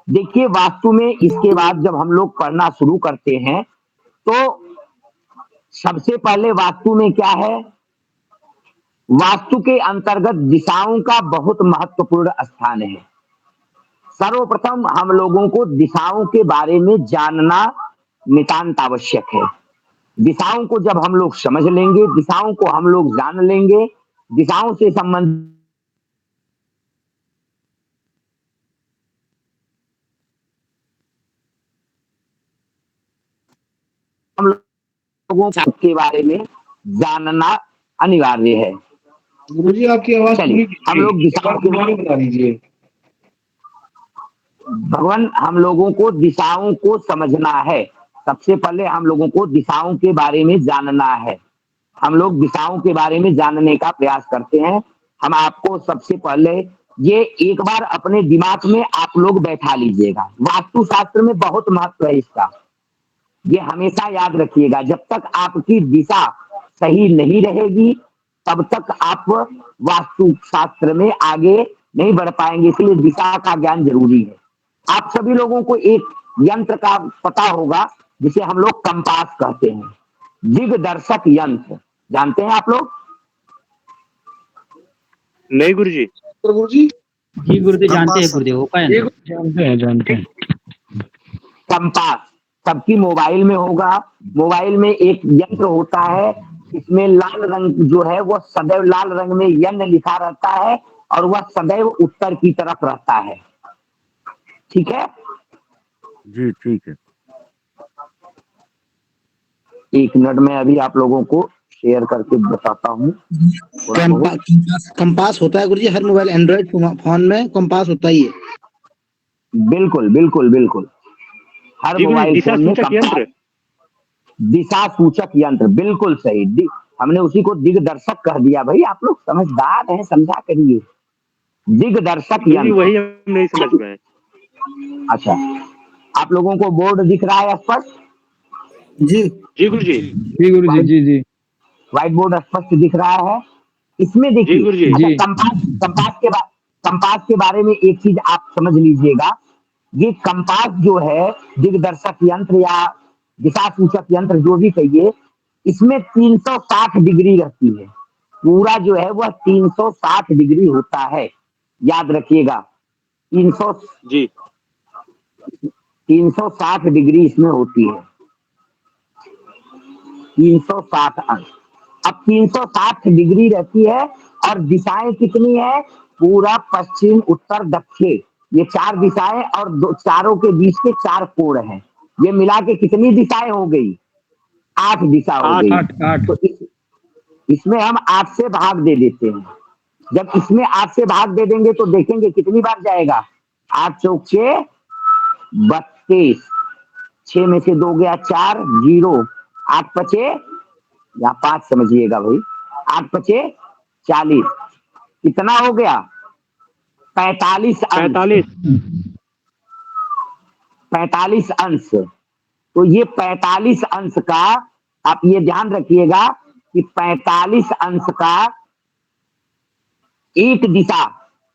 B: देखिए वास्तु में इसके बाद जब हम लोग पढ़ना शुरू करते हैं तो सबसे पहले वास्तु में क्या है, वास्तु के अंतर्गत दिशाओं का बहुत महत्वपूर्ण स्थान है। सर्वप्रथम हम लोगों को दिशाओं के बारे में जानना नितांत आवश्यक है। दिशाओं को जब हम लोग समझ लेंगे, दिशाओं को हम लोग जान लेंगे, दिशाओं से संबंधित हम लोगों के बारे में जानना अनिवार्य है।
F: गुरुजी आपकी आवाज
B: चलिए
F: पूरी
B: हम लोग दिशाओं के
F: दोबारा बता दीजिए।
B: भगवान हम लोगों को दिशाओं को समझना है। सबसे पहले हम लोगों को दिशाओं के बारे में जानना है। हम लोग दिशाओं के बारे में जानने का प्रयास करते हैं। हम आपको सबसे पहले ये एक बार अपने दिमाग में आप लोग बैठा लीजिएगा। वास्तु शास्त्र में बहुत महत्व है इसका, ये हमेशा याद रखिएगा। जब तक आपकी दिशा सही नहीं रहेगी तब तक आप वास्तु शास्त्र में आगे नहीं बढ़ पाएंगे। इसलिए दिशा का ज्ञान जरूरी है। आप सभी लोगों को एक यंत्र का पता होगा जिसे हम लोग कंपास कहते हैं, दिग्दर्शक यंत्र। जानते हैं आप लोग?
G: नहीं गुरुजी।
F: गुरुजी
H: जी गुरुदेव जानते हैं गुरुदेव, वो का यंत्र?
F: जानते हैं।
B: कंपास सबकी मोबाइल में होगा। मोबाइल में एक यंत्र होता है, इसमें लाल रंग जो है वो सदैव लाल रंग में यन लिखा रहता है और वह सदैव उत्तर की तरफ रहता है। ठीक है
E: जी ठीक है।
B: एक मिनट में अभी आप लोगों को शेयर करके बताता हूँ।
I: कंपास होता है गुरुजी, हर मोबाइल एंड्रॉइड फोन में कंपास होता ही है।
B: बिल्कुल बिल्कुल बिल्कुल, हर मोबाइल फोन में
G: यंत्र,
B: दिशा सूचक यंत्र, बिल्कुल सही। हमने उसी को दिग्दर्शक कह दिया। भाई आप लोग समझदार हैं, समझा करिए। दिग्दर्शक यंत्र,
G: वही हम नहीं समझ में।
B: अच्छा आप लोगों को बोर्ड दिख रहा है स्पष्ट?
I: जी
G: जी गुरुजी।
C: जी गुरुजी, जी जी
B: व्हाइट बोर्ड स्पष्ट दिख रहा है। इसमें देखिए, अच्छा कंपास के बारे में एक चीज आप समझ लीजिएगा। ये कंपास जो है, दिग्दर्शक यंत्र या दिशा सूचक यंत्र जो भी कहिए, इसमें 360 डिग्री रहती है। पूरा जो है वह 360 डिग्री होता है, याद रखिएगा। 360 डिग्री इसमें होती है, 360 अंश। अब 360 डिग्री रहती है और दिशाएं कितनी है? पूरा पश्चिम उत्तर दक्षिण, ये 4 दिशाएं और चारों के बीच के 4 कोण हैं। ये मिला के कितनी दिशाएं हो गई? 8 दिशा हो गई।
C: 8
B: तो इसमें हम 8 से भाग दे देते हैं। जब इसमें 8 से भाग दे देंगे तो देखेंगे कितनी बार जाएगा। 8 चौक 6 32, 6 में से 2 गया 4, 0, 8 पचे या 5 समझिएगा भाई, 8 पचे 40, कितना हो गया? 45 अंश। 45 अंश। तो ये 45 अंश का आप ये ध्यान रखिएगा कि 45 अंश का एक दिशा,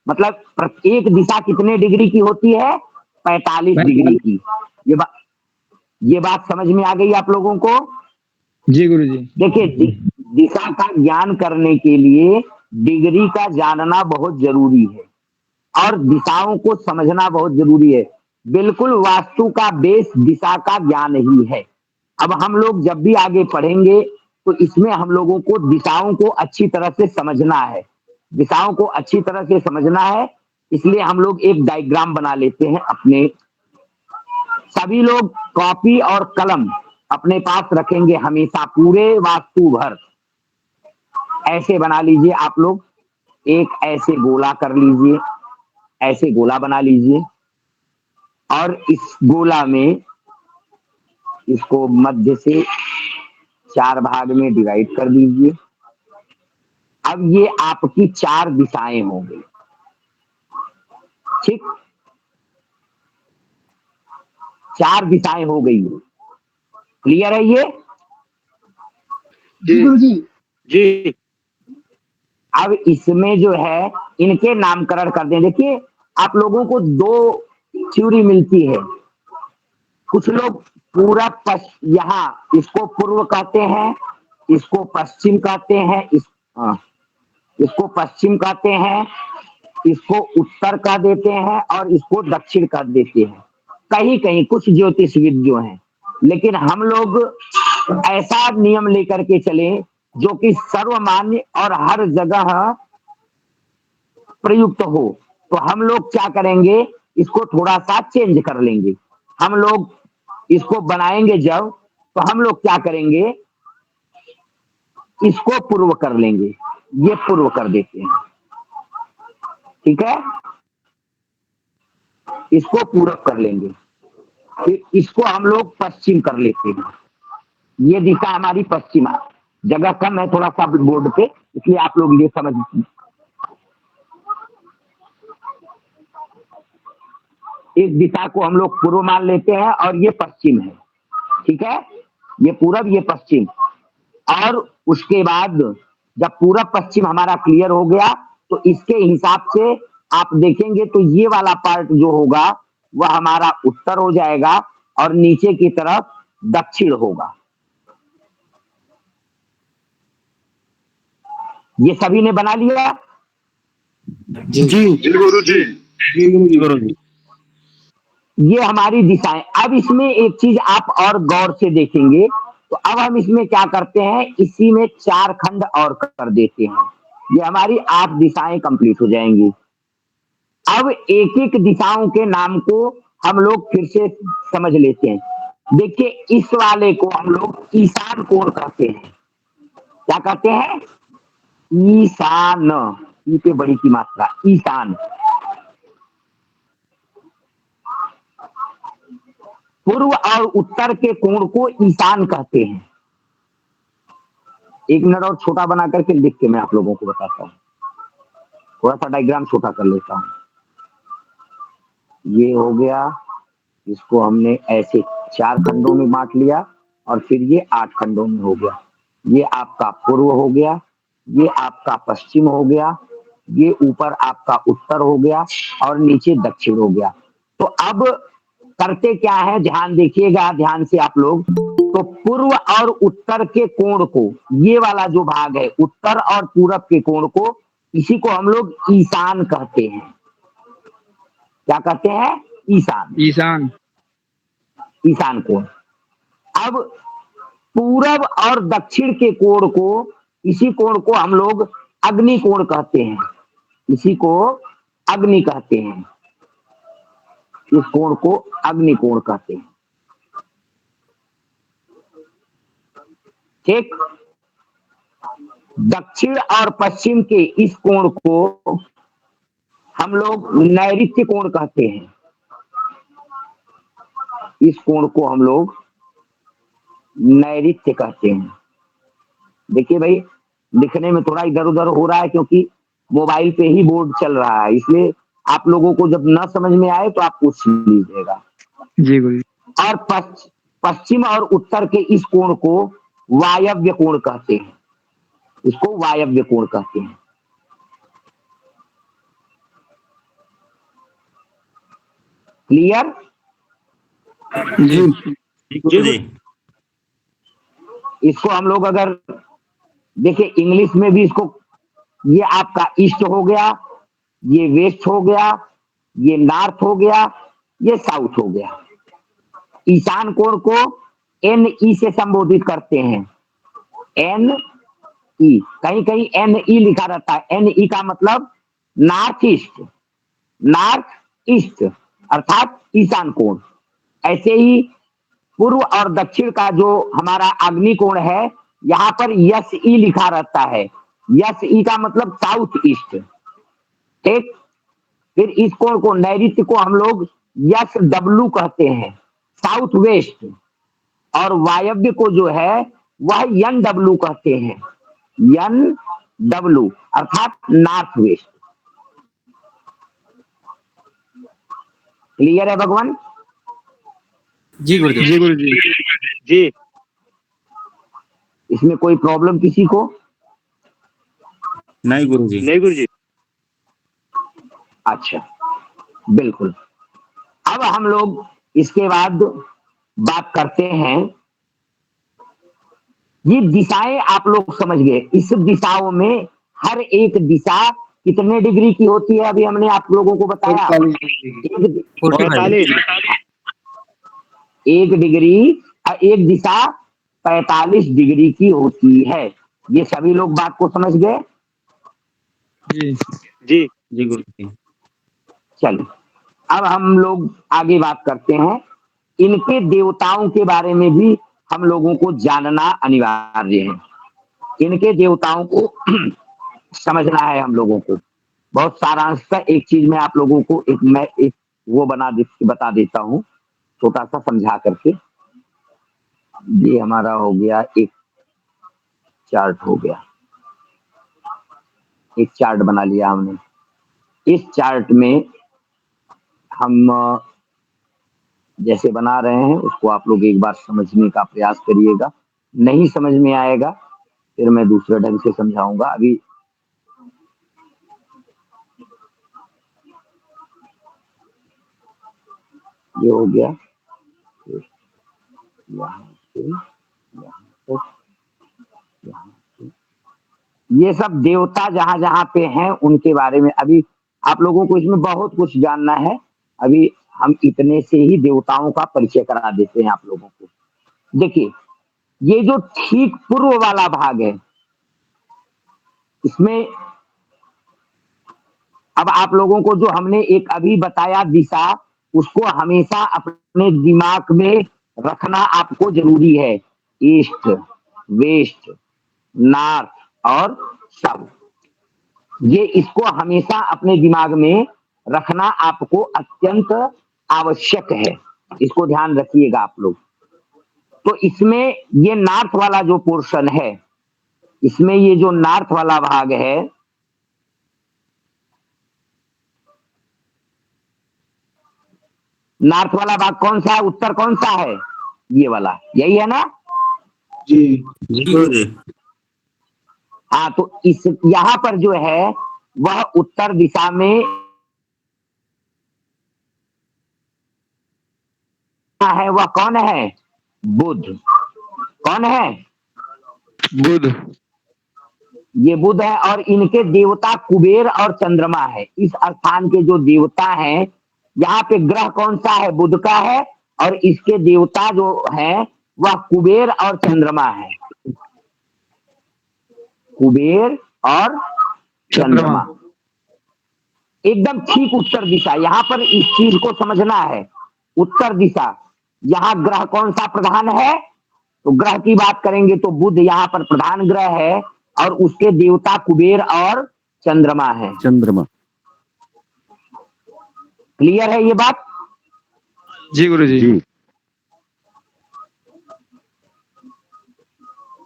B: मतलब एक दिशा कितने डिग्री की होती है? 45 डिग्री की। ये बात समझ में आ गई आप लोगों को?
C: जी गुरुजी।
B: देखिए दिशा का ज्ञान करने के लिए डिग्री का जानना बहुत जरूरी है और दिशाओं को समझना बहुत जरूरी है। बिल्कुल वास्तु का बेस दिशा का ज्ञान ही है। अब हम लोग जब भी आगे पढ़ेंगे तो इसमें हम लोगों को दिशाओं को अच्छी तरह से समझना है। दिशाओं को अच्छी तरह से समझना है, इसलिए हम लोग एक डायग्राम बना लेते हैं। अपने सभी लोग कॉपी और कलम अपने पास रखेंगे हमेशा, पूरे वास्तु भर। ऐसे बना लीजिए आप लोग, एक ऐसे गोला कर लीजिए, ऐसे गोला बना लीजिए और इस गोला में इसको मध्य से 4 भाग में डिवाइड कर दीजिए। अब ये आपकी 4 दिशाएं हो गई, ठीक, 4 दिशाएं हो गई। क्लियर है ये?
F: जी गुरुजी।
G: जी
B: अब इसमें जो है इनके नामकरण कर दें। देखिए आप लोगों को 2 थ्योरी मिलती है। कुछ लोग पूरब यहाँ इसको पूर्व कहते हैं, इसको पश्चिम कहते हैं, इसको पश्चिम कहते हैं, इसको उत्तर कह देते हैं और इसको दक्षिण कह देते हैं। कहीं कहीं कुछ ज्योतिषविद जो हैं, लेकिन हम लोग ऐसा नियम लेकर के चले जो कि सर्वमान्य और हर जगह प्रयुक्त हो। तो हम लोग क्या करेंगे, इसको थोड़ा सा चेंज कर लेंगे। हम लोग इसको बनाएंगे जब, तो हम लोग क्या करेंगे, इसको पूर्व कर लेंगे, ये पूर्व कर देते हैं, ठीक है, इसको पूर्व कर लेंगे। फिर इसको हम लोग पश्चिम कर लेते हैं। ये दिशा हमारी पश्चिम है। जगह कम है थोड़ा सा बोर्ड पे, इसलिए आप लोग ये समझ, इस दिशा को हम लोग पूर्व मान लेते हैं और ये पश्चिम है, ठीक है, ये पूरब ये पश्चिम। और उसके बाद जब पूरब पश्चिम हमारा क्लियर हो गया तो इसके हिसाब से आप देखेंगे तो ये वाला पार्ट जो होगा वह हमारा उत्तर हो जाएगा और नीचे की तरफ दक्षिण होगा। ये सभी ने बना लिया?
F: जी गुरुजी। जी गुरुजी।
B: ये हमारी दिशाएं। अब इसमें एक चीज आप और गौर से देखेंगे तो अब हम इसमें क्या करते हैं, इसी में 4 खंड और कर देते हैं। ये हमारी 8 दिशाएं कंप्लीट हो जाएंगी। अब एक एक दिशाओं के नाम को हम लोग फिर से समझ लेते हैं। देखिए इस वाले को हम लोग ईशान कोण कहते हैं। क्या कहते हैं? ईशान, ई पे बड़ी की मात्रा, ईशान। पूर्व और उत्तर के कोण को ईशान कहते हैं। एक मिनट और छोटा बना करके लिख के मैं आप लोगों को बताता हूं। थोड़ा सा डायग्राम छोटा कर लेता हूं। ये हो गया, इसको हमने ऐसे 4 खंडों में बांट लिया और फिर ये 8 खंडों में हो गया। ये आपका पूर्व हो गया, ये आपका पश्चिम हो गया, ये ऊपर आपका उत्तर हो गया और नीचे दक्षिण हो गया। तो अब करते क्या है, ध्यान देखिएगा, ध्यान से आप लोग। तो पूर्व और उत्तर के कोण को, ये वाला जो भाग है उत्तर और पूरब के कोण को, इसी को हम लोग ईशान कहते हैं। क्या कहते हैं? ईशान।
C: ईशान।
B: ईशान कोण। अब पूरब और दक्षिण के कोण को, इसी कोण को हम लोग अग्नि कोण कहते हैं। इसी को अग्नि कहते हैं। इस कोण को अग्नि कोण कहते हैं, ठीक। दक्षिण और पश्चिम के इस कोण को हम लोग नैऋत्य कोण कहते हैं। इस कोण को हम लोग नैऋत्य कहते हैं। देखिए भाई, लिखने में थोड़ा इधर उधर हो रहा है क्योंकि मोबाइल पे ही बोर्ड चल रहा है, इसलिए आप लोगों को जब ना समझ में आए तो आप पूछ लीजिएगा।
C: जी गुरु।
B: और पश्चिम और उत्तर के इस कोण को वायव्य कोण कहते हैं। इसको वायव्य कोण कहते हैं। क्लियर?
C: जी।
B: इसको हम लोग अगर देखिए इंग्लिश में भी इसको, ये आपका ईस्ट हो गया, ये वेस्ट हो गया, ये नॉर्थ हो गया, ये साउथ हो गया। ईशान कोण को NE से संबोधित करते हैं। NE, कहीं कहीं NE लिखा रहता है। NE का मतलब नॉर्थ ईस्ट, नॉर्थ ईस्ट अर्थात ईशान कोण। ऐसे ही पूर्व और दक्षिण का जो हमारा अग्नि कोण है, यहाँ पर SE लिखा रहता है। SE का मतलब साउथ ईस्ट, ठीक। फिर इस कोण को नैऋत्य को हम लोग यस डब्लू कहते हैं, साउथ वेस्ट, और वायव्य को जो है वह एन डब्लू कहते हैं, एन डब्लू अर्थात नॉर्थ वेस्ट। क्लियर है भगवान?
H: जी गुरुदेव।
C: जी गुरु जी।
G: जी
B: इसमें कोई प्रॉब्लम किसी को?
F: नहीं गुरुजी।
G: नहीं गुरुजी।
B: अच्छा, बिल्कुल। अब हम लोग इसके बाद बात करते हैं, ये दिशाएं आप लोग समझ गए। इस दिशाओं में हर एक दिशा कितने डिग्री की होती है? अभी हमने आप लोगों को बताया एक डिग्री, एक दिशा 45 डिग्री की होती है। ये सभी लोग बात को समझ गए?
C: जी
G: जी
F: जी गुरुजी।
B: चलिए अब हम लोग आगे बात करते हैं। इनके देवताओं के बारे में भी हम लोगों को जानना अनिवार्य है। इनके देवताओं को समझना है हम लोगों को। बहुत सारांश का एक चीज मैं आप लोगों को मैं एक वो बता देता हूँ, छोटा सा समझा करके। ये हमारा हो गया एक चार्ट, हो गया एक चार्ट बना लिया हमने। इस चार्ट में हम जैसे बना रहे हैं उसको आप लोग एक बार समझने का प्रयास करिएगा। नहीं समझ में आएगा फिर मैं दूसरे ढंग से समझाऊंगा। अभी ये हो गया, यहाँ से यहाँ तक, यहाँ से। ये सब देवता जहां जहां पे हैं उनके बारे में अभी आप लोगों को इसमें बहुत कुछ जानना है। अभी हम इतने से ही देवताओं का परिचय करा देते हैं आप लोगों को। देखिए ये जो ठीक पूर्व वाला भाग है, इसमें अब आप लोगों को जो हमने एक अभी बताया दिशा, उसको हमेशा अपने दिमाग में रखना आपको जरूरी है। ईस्ट, वेस्ट, नॉर्थ और साउथ, ये इसको हमेशा अपने दिमाग में रखना आपको अत्यंत आवश्यक है। इसको ध्यान रखिएगा आप लोग। तो इसमें ये नॉर्थ वाला जो पोर्शन है, इसमें ये जो नॉर्थ वाला भाग है, नॉर्थ वाला भाग कौन सा है? उत्तर कौन सा है? ये वाला, यही है ना?
D: जी
F: जी गुरुजी।
B: हाँ, तो इस यहाँ पर जो है वह उत्तर दिशा में है। वह कौन है? बुध। कौन है?
C: बुध।
B: ये बुध है। और इनके देवता कुबेर और चंद्रमा है। इस स्थान के जो देवता हैं, यहाँ पे ग्रह कौन सा है? बुध का है। और इसके देवता जो हैं वह कुबेर और चंद्रमा है। कुबेर और चंद्रमा एकदम ठीक उत्तर दिशा। यहाँ पर इस चीज को समझना है, उत्तर दिशा। यहाँ ग्रह कौन सा प्रधान है? तो ग्रह की बात करेंगे तो बुध यहाँ पर प्रधान ग्रह है और उसके देवता कुबेर और चंद्रमा है।
E: चंद्रमा।
B: क्लियर है ये बात?
C: जी गुरु जी।
E: जी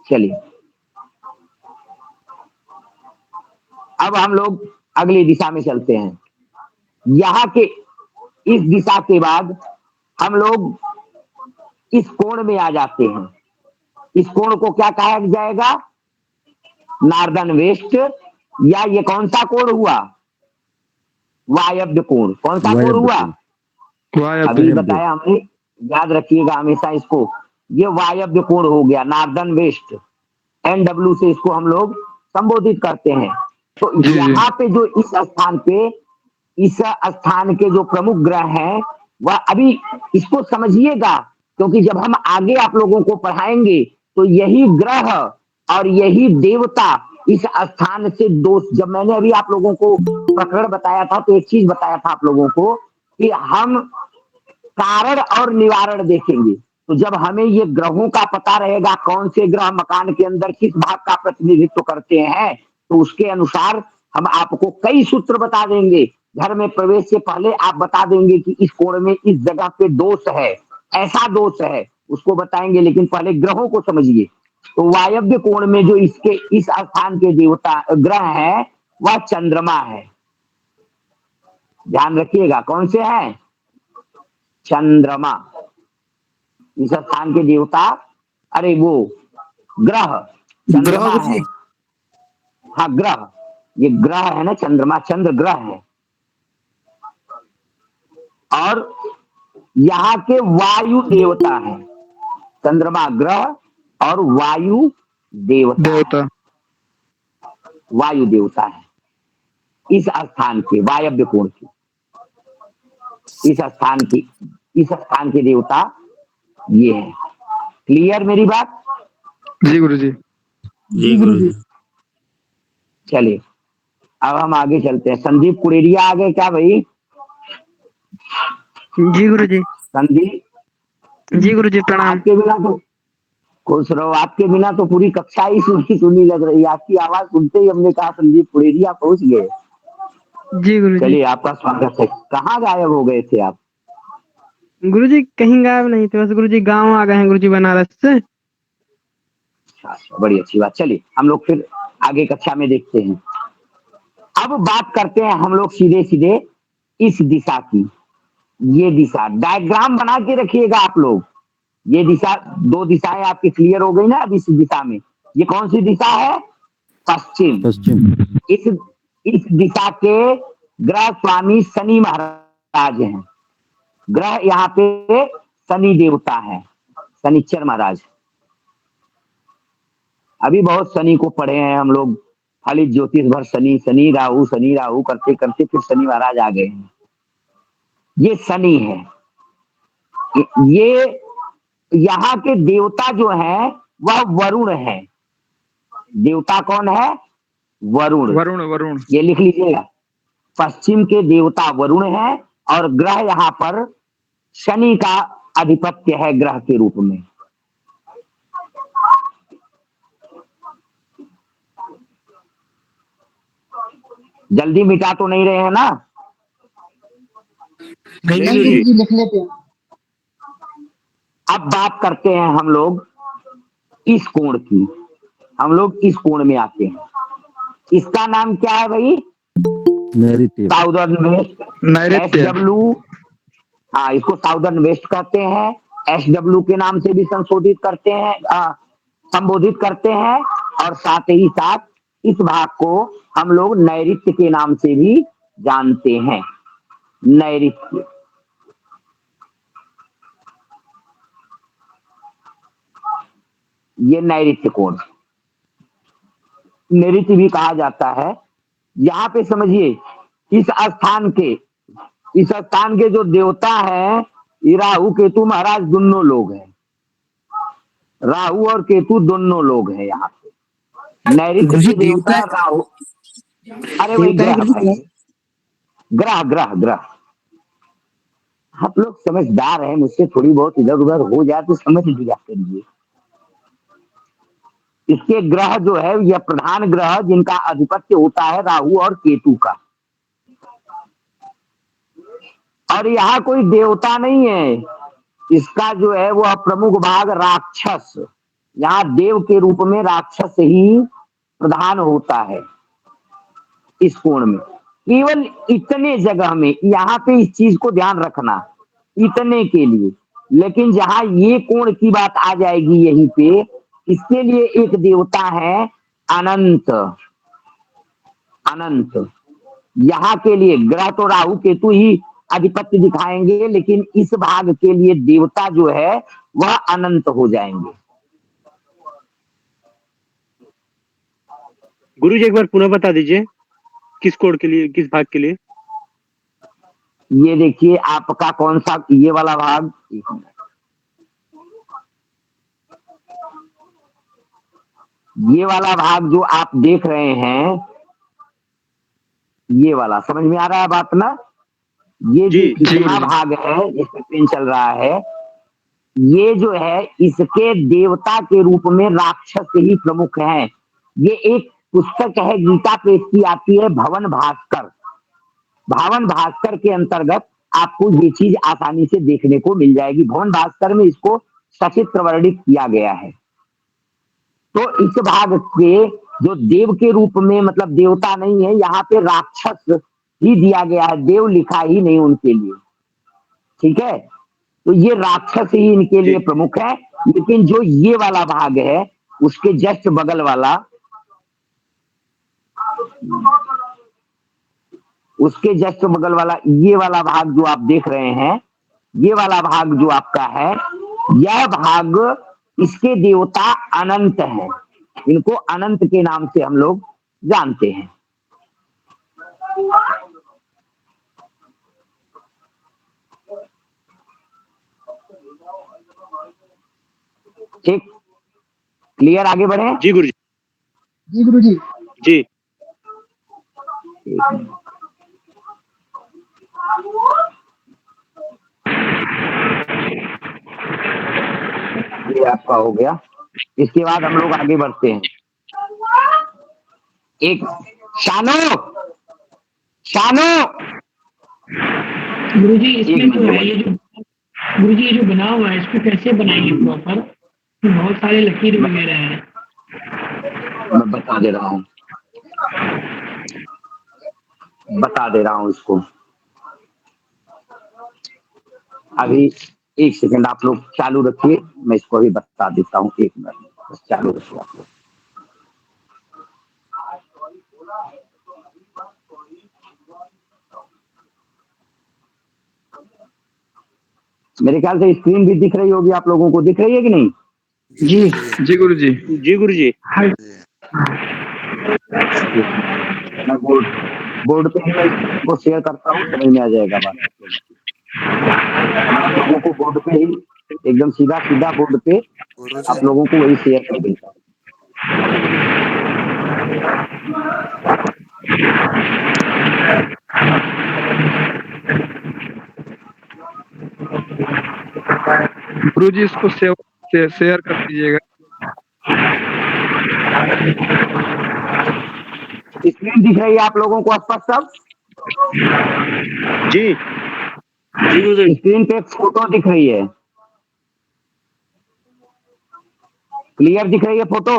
B: चलिए अब हम लोग अगली दिशा में चलते हैं। यहाँ के इस दिशा के बाद हम लोग इस कोण में आ जाते हैं। इस कोण को क्या कहा जाएगा? नॉर्दर्न वेस्ट, या ये कौन सा कोण हुआ? वायव्य कोण। कौन सा कोण हुआ? अभी बताया हमने, याद रखिएगा हमेशा इसको। ये वायव्य कोण हो गया, नॉर्दर्न वेस्ट। NW से इसको हम लोग संबोधित करते हैं। तो यहाँ पे जो इस स्थान के जो प्रमुख ग्रह हैं वह अभी इसको समझिएगा, क्योंकि जब हम आगे आप लोगों को पढ़ाएंगे तो यही ग्रह और यही देवता इस स्थान से जब मैंने अभी आप लोगों को प्रकरण बताया था तो एक चीज बताया था आप लोगों को कि हम कारण और निवारण देखेंगे। तो जब हमें ये ग्रहों का पता रहेगा, कौन से ग्रह मकान के अंदर किस भाग का प्रतिनिधित्व करते हैं, तो उसके अनुसार हम आपको कई सूत्र बता देंगे। घर में प्रवेश से पहले आप बता देंगे कि इस कोण में इस जगह पे दोष है, ऐसा दोष है, उसको बताएंगे। लेकिन पहले ग्रहों को समझिए। तो वायव्य कोण में जो इसके इस स्थान के देवता ग्रह है वह चंद्रमा है। ध्यान रखिएगा, कौन से हैं? चंद्रमा। इस स्थान के देवता, अरे वो ग्रह चंद्रमा है। हाँ ग्रह, ये ग्रह है ना, चंद्रमा चंद्र ग्रह है। और यहाँ के वायु देवता है। चंद्रमा ग्रह और वायु देवता है। वायु देवता है इस स्थान के, वायव्य कोण की, इस स्थान के देवता ये है। क्लियर मेरी बात?
C: जी गुरुजी।
F: जी गुरुजी।
B: चलिए अब हम आगे चलते हैं। संदीप कुरेरिया आ गए क्या भाई?
J: जी गुरुजी।
B: संदीप
J: जी गुरुजी प्रणाम।
B: आपके बिना तो खुश रहो, आपके बिना तो पूरी कक्षा ही सुनी सुनी लग रही है। आपकी आवाज सुनते ही हमने कहा संदीप कुरेरिया पहुंच गए।
J: जी गुरुजी।
B: चलिए आपका स्वागत है। कहाँ गायब हो गए थे आप?
J: गुरुजी कहीं गायब नहीं थे, बस गुरुजी गांव आ गए हैं गुरुजी बनारस से।
B: अच्छा, बड़ी अच्छी बात। चलिए हम लोग फिर आगे कक्षा में देखते हैं। अब बात करते हैं हम लोग सीधे सीधे इस दिशा की। ये दिशा डायग्राम बना के रखिएगा आप लोग। ये दिशा, दो दिशाएं आपकी क्लियर हो गई ना अब इस दिशा में। ये कौन सी दिशा है? पश्चिम। इस दिशा के ग्रह स्वामी शनि महाराज हैं। ग्रह यहाँ पे शनि देवता है, शनिचर महाराज। अभी बहुत शनि को पढ़े हैं हम लोग, खाली ज्योतिष भर शनि शनि राहु करते करते फिर शनि महाराज आ गए हैं। ये शनि है। ये यहाँ के देवता जो है वह वरुण है। देवता कौन है? वरुण।
C: वरुण।
B: ये लिख लीजिएगा, पश्चिम के देवता वरुण है और ग्रह यहाँ पर शनि का आधिपत्य है ग्रह के रूप में। जल्दी मिटा तो नहीं रहे हैं ना?
G: नहीं
I: लिखने पे।
B: अब बात करते हैं हम लोग इस कोण की। हम लोग इस कोण में आते हैं। इसका नाम क्या है भाई? Southern west, SW। हाँ, इसको साउदर्न वेस्ट कहते हैं। SW के नाम से भी संशोधित करते हैं, संबोधित करते हैं। और साथ ही साथ इस भाग को हम लोग नैऋत्य के नाम से भी जानते हैं। नैऋत्य, ये नैऋत्य कोण, नैऋत्य भी कहा जाता है। यहाँ पे समझिए इस स्थान के जो देवता है, ये राहु केतु महाराज दोनों लोग हैं। राहु और केतु दोनों लोग हैं यहाँ पे। नैऋत्य के देवता राहु, अरे वही ग्रह भाई, ग्रह ग्रह ग्रह। आप लोग समझदार हैं, मुझसे थोड़ी बहुत इधर उधर हो जाए तो समझ लिया करिए। इसके ग्रह जो है, यह प्रधान ग्रह जिनका आधिपत्य होता है राहु और केतु का। और यहाँ कोई देवता नहीं है, इसका जो है वह प्रमुख भाग राक्षस। यहाँ देव के रूप में राक्षस ही प्रधान होता है इस कोण में। केवल इतने जगह में, यहाँ पे इस चीज को ध्यान रखना, इतने के लिए। लेकिन जहां ये कोण की बात आ जाएगी यहीं पे, इसके लिए एक देवता है अनंत। अनंत यहाँ के लिए ग्रह तो राहु केतु ही आधिपत्य दिखाएंगे, लेकिन इस भाग के लिए देवता जो है वह अनंत हो जाएंगे।
G: गुरुजी एक बार पुनः बता दीजिए, किस कोड के लिए, किस भाग के लिए?
B: ये देखिए आपका कौन सा, ये वाला भाग, ये वाला भाग जो आप देख रहे हैं, ये वाला समझ में आ रहा है बात ना? ये जो इतना भाग है जिसमें पेन चल रहा है, ये जो है इसके देवता के रूप में राक्षस ही प्रमुख हैं। ये एक पुस्तक है, गीता प्रेस की आती है, भवन भास्कर। भावन भास्कर के अंतर्गत आपको ये चीज आसानी से देखने को मिल जाएगी। भवन भास्कर में इसको सचित्र वर्णित किया गया है। तो इस भाग के जो देव के रूप में, मतलब देवता नहीं है, यहाँ पे राक्षस ही दिया गया है, देव लिखा ही नहीं उनके लिए। ठीक है, तो ये राक्षस ही इनके लिए प्रमुख है। लेकिन जो ये वाला भाग है उसके जस्ट बगल वाला, उसके जस्ट बगल वाला ये वाला भाग जो आप देख रहे हैं, ये वाला भाग जो आपका है, यह भाग, इसके देवता अनंत हैं। इनको अनंत के नाम से हम लोग जानते हैं। ठीक, क्लियर, आगे बढ़े।
G: जी गुरुजी।
I: जी गुरुजी।
G: जी।
B: ये आपका हो गया। इसके बाद हम लोग आगे बढ़ते हैं। एक शानो, शानो
J: गुरुजी इसमें जो है, ये जो गुरुजी ये जो बना हुआ है इसको कैसे बनाएंगे प्रॉपर? बहुत सारे लकीर वगैरह हैं।
B: मैं बता दे रहा हूँ, बता दे रहा हूँ इसको। अभी एक सेकंड आप लोग चालू रखिए, मैं इसको अभी बता देता हूँ। 1 मिनट बस चालू रखिए आप लोग। मेरे ख्याल से स्क्रीन भी दिख रही होगी आप लोगों को, दिख रही है कि नहीं?
C: जी गुरुजी।
G: जी गुरुजी।
B: मैं बोर्ड पे मैं इसको शेयर करता हूँ, समझ में आ जाएगा बात। आप लोगों को बोर्ड पे ही एकदम सीधा सीधा बोर्ड पे आप लोगों को वही शेयर कर देता हूँ।
C: गुरुजी इसको शेयर कर दीजिएगा।
B: स्क्रीन दिख रही है आप लोगों को स्पष्ट सब?
G: जी। जी गुरुजी।
B: स्क्रीन पे एक फोटो दिख रही है, क्लियर दिख रही है फोटो?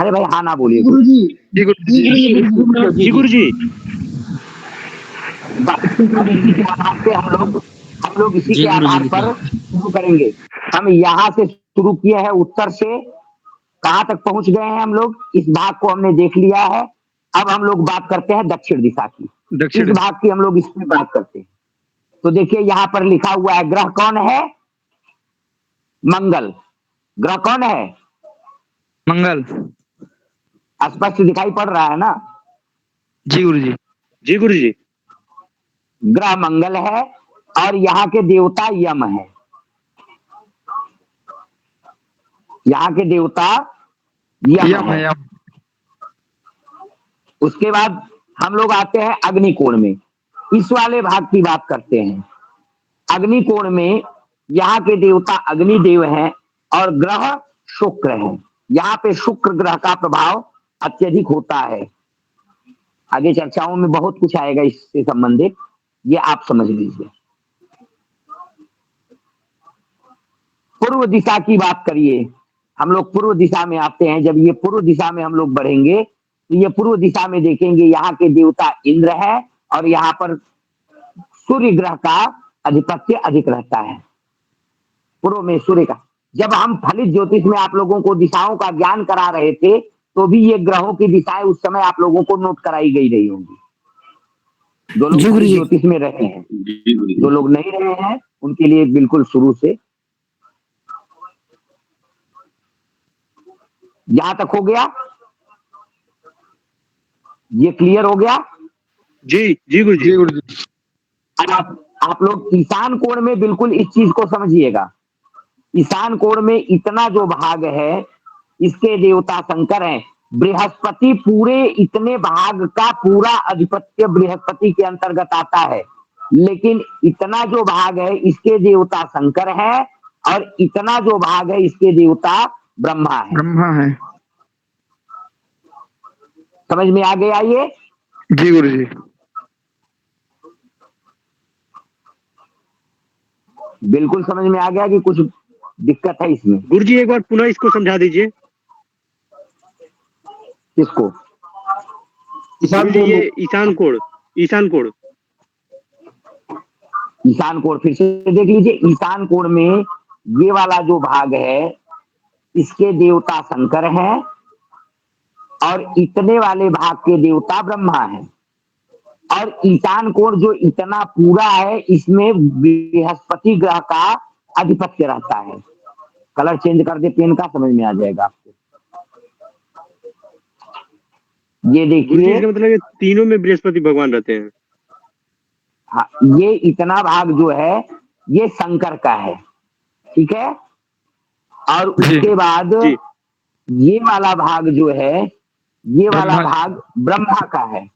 B: अरे भाई हाँ ना बोलिए
I: गुरुजी।
C: जी गुरुजी।
G: जी गुरुजी।
B: इसी के आधार पे हम लोग इसी
H: जी
B: के आधार
H: गुरुजी
B: पर शुरू करेंगे। हम यहाँ से शुरू किए हैं, उत्तर से कहाँ तक पहुंच गए हैं हम लोग, इस भाग को हमने देख लिया है। अब हम लोग बात करते हैं दक्षिण दिशा की। इस भाग की हम लोग इस पे बात करते हैं। तो देखिए यहाँ पर लिखा हुआ है, ग्रह कौन है? मंगल। ग्रह कौन है?
C: मंगल।
B: स्पष्ट दिखाई पड़ रहा है ना?
C: जी गुरुजी।
G: जी गुरुजी।
B: ग्रह मंगल है और यहाँ के देवता यम है। यहाँ के देवता यम है। उसके बाद हम लोग आते हैं अग्निकोण में। इस वाले भाग की बात करते हैं। अग्निकोण में यहाँ के देवता अग्निदेव हैं और ग्रह शुक्र है। यहाँ पे शुक्र ग्रह का प्रभाव अत्यधिक होता है। आगे चर्चाओं में बहुत कुछ आएगा इससे संबंधित, ये आप समझ लीजिए। पूर्व दिशा की बात करिए, हम लोग पूर्व दिशा में आते हैं। जब ये पूर्व दिशा में हम लोग बढ़ेंगे तो ये पूर्व दिशा में देखेंगे यहाँ के देवता इंद्र है और यहाँ पर सूर्य ग्रह का आधिपत्य अधिक रहता है। पूर्व में सूर्य का, जब हम फलित ज्योतिष में आप लोगों को दिशाओं का ज्ञान करा रहे थे तो भी ये ग्रहों की दिशाएं उस समय आप लोगों को नोट कराई गई रही होंगी। जो लोग फलित ज्योतिष में रहे हैं, जो लोग नहीं रहे हैं उनके लिए बिल्कुल शुरू से। यहां तक हो गया? ये क्लियर हो गया?
G: जी। जी गुरुजी।
B: अब आप लोग ईशान कोण में बिल्कुल इस चीज को समझिएगा। ईशान कोण में इतना जो भाग है इसके देवता शंकर हैं। बृहस्पति पूरे इतने भाग का पूरा अधिपत्य बृहस्पति के अंतर्गत आता है, लेकिन इतना जो भाग है इसके देवता शंकर है और इतना जो भाग है इसके देवता ब्रह्मा है। समझ में आ गया ये?
C: जी गुरुजी।
B: बिल्कुल समझ में आ गया कि कुछ दिक्कत है इसमें?
G: गुरुजी एक बार पुनः इसको समझा दीजिए।
B: किसको?
G: गुरुजी ये ईशान कोण, ईशान कोण।
B: ईशान कोण फिर से देख लीजिए। ईशान कोण में ये वाला जो भाग है इसके देवता शंकर हैं और इतने वाले भाग के देवता ब्रह्मा हैं। और ईशान कोण जो इतना पूरा है इसमें बृहस्पति ग्रह का आधिपत्य रहता है। कलर चेंज कर दे पेन का, समझ में आ जाएगा आपको। ये
G: गुरुजी
B: देखिए,
G: इसका मतलब ये तीनों में बृहस्पति भगवान रहते हैं।
B: हाँ, ये इतना भाग जो है ये शंकर का है, ठीक है। और उसके बाद
G: जी
B: ये वाला भाग जो है ये वाला
A: ब्रह्मा।
B: भाग ब्रह्मा का है।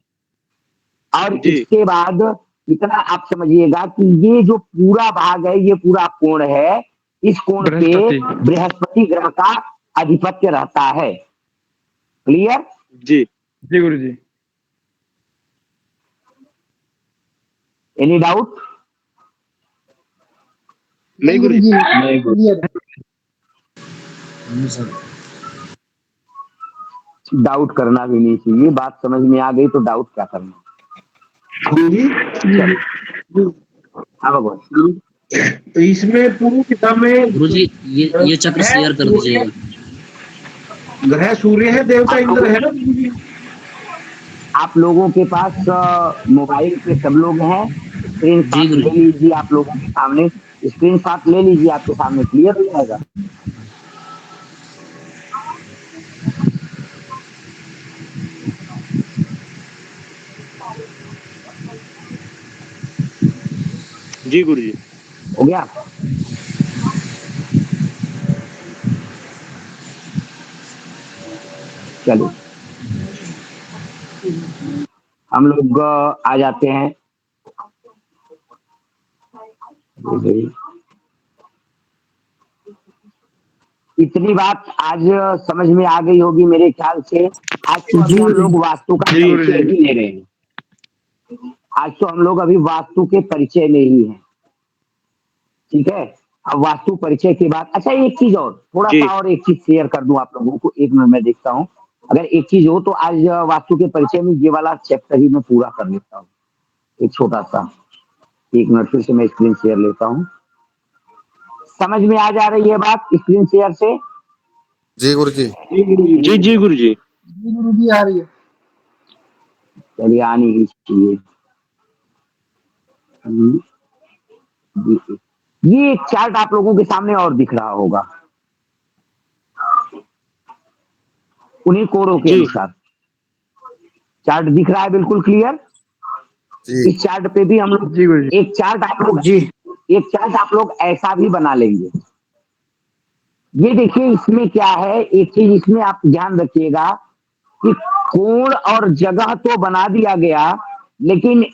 B: और
G: जी
B: इसके बाद इतना आप समझिएगा कि ये जो पूरा भाग है ये पूरा कोण है, इस कोण पे
A: बृहस्पति।
B: बृहस्पति ग्रह का आधिपत्य रहता है। क्लियर?
G: जी
A: जी गुरुजी।
B: Any doubt?
G: नहीं गुरुजी।
B: डाउट करना भी नहीं चाहिए, बात समझ में आ गई तो डाउट क्या करना। हाँ भगवान।
F: तो इसमें पूरी किताब में
H: गुरुजी ये चक्र शेयर कर दीजिएगा।
F: ग्रह सूर्य है, देवता इंद्र है ना।
B: आप लोगों के पास मोबाइल पे सब लोग हैं, स्क्रीन
H: जी
B: शॉट
H: गुरुजी।
B: ले लीजिए। आप लोगों के सामने स्क्रीन शॉट ले लीजिए, आपके सामने क्लियर हो जाएगा।
G: जी गुरुजी।
B: हो गया? चलो हम लोग आ जाते हैं। इतनी बात आज समझ में आ गई होगी मेरे ख्याल से। आज तो अभी हम लोग वास्तु का परिचय ही ले रहे हैं। आज तो हम लोग अभी वास्तु के परिचय में ही हैं, ठीक है। अब वास्तु परिचय के बाद अच्छा एक चीज और, थोड़ा
G: जी।
B: सा और एक चीज शेयर कर दूं आप लोगों को। एक मिनट में देखता हूँ, अगर एक चीज हो तो आज वास्तु के परिचय में ये वाला चैप्टर ही मैं पूरा कर लेता हूँ। एक छोटा सा, एक मिनट फिर से मैं स्क्रीन शेयर लेता हूँ। समझ में आ जा रही है बात स्क्रीन शेयर से?
C: जी गुरुजी।
G: जी जी गुरुजी।
I: गुरुजी आ रही है।
B: चलिए आनी ही चाहिए। ये एक चार्ट आप लोगों के सामने और दिख रहा होगा उन्हीं कोणों के
G: जी।
B: अनुसार। चार्ट दिख रहा है बिल्कुल क्लियर?
C: जी
B: इस चार्ट पे भी हम लोग
A: जी गुरुजी।
B: एक चार्ट आप लोग ऐसा भी बना लेंगे। ये देखिए इसमें क्या है, एक चीज इसमें आप ध्यान रखिएगा कि कोण और जगह तो बना दिया गया, लेकिन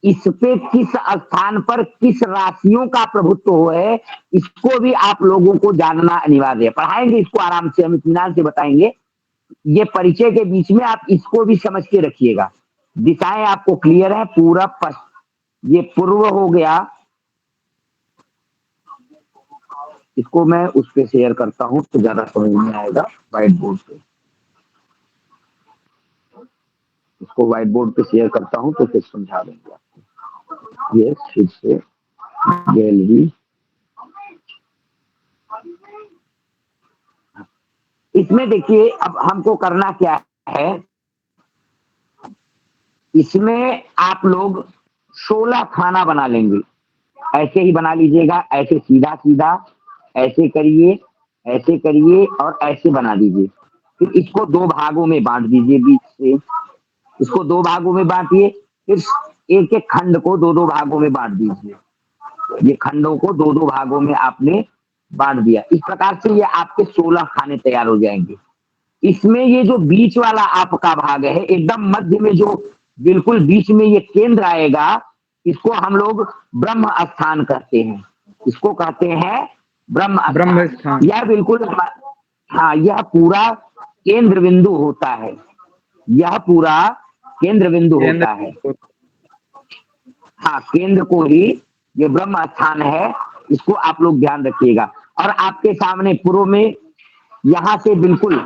B: इस पे किस स्थान पर किस राशियों का प्रभुत्व है इसको भी आप लोगों को जानना अनिवार्य है। पढ़ाएंगे इसको आराम से, हम इत्मीनान से बताएंगे। ये परिचय के बीच में आप इसको भी समझ के रखिएगा। दिशाएं आपको क्लियर है? पूरब पश्चिम, ये पूर्व हो गया। इसको मैं उस पे शेयर करता हूं तो ज्यादा समझ में आएगा, व्हाइट बोर्ड पे। इसको व्हाइट बोर्ड पे शेयर करता हूं तो फिर समझा देंगे आपको। ये फिर से गैलरी, इसमें देखिए अब हमको करना क्या है, इसमें आप लोग 16 खाना बना लेंगे। ऐसे ही बना लीजिएगा, ऐसे सीधा सीधा, ऐसे करिए और ऐसे बना दीजिए। फिर इसको दो भागों में बांट दीजिए, बीच से इसको दो भागों में बांटिए। फिर एक एक खंड को दो दो भागों में बांट दीजिए। ये खंडों को दो दो भागों में आपने बांट दिया। इस प्रकार से ये आपके 16 खाने तैयार हो जाएंगे। इसमें ये जो बीच वाला आपका भाग है, एकदम मध्य में जो बिल्कुल बीच में ये केंद्र आएगा, इसको हम लोग ब्रह्म स्थान कहते हैं। इसको कहते हैं ब्रह्म स्थान। यह बिल्कुल, हाँ, यह पूरा केंद्र बिंदु होता है। यह पूरा केंद्र बिंदु होता है। हाँ, केंद्र को ही ये ब्रह्म स्थान है। इसको आप लोग ध्यान रखिएगा। और आपके सामने पूर्व में यहाँ से बिल्कुल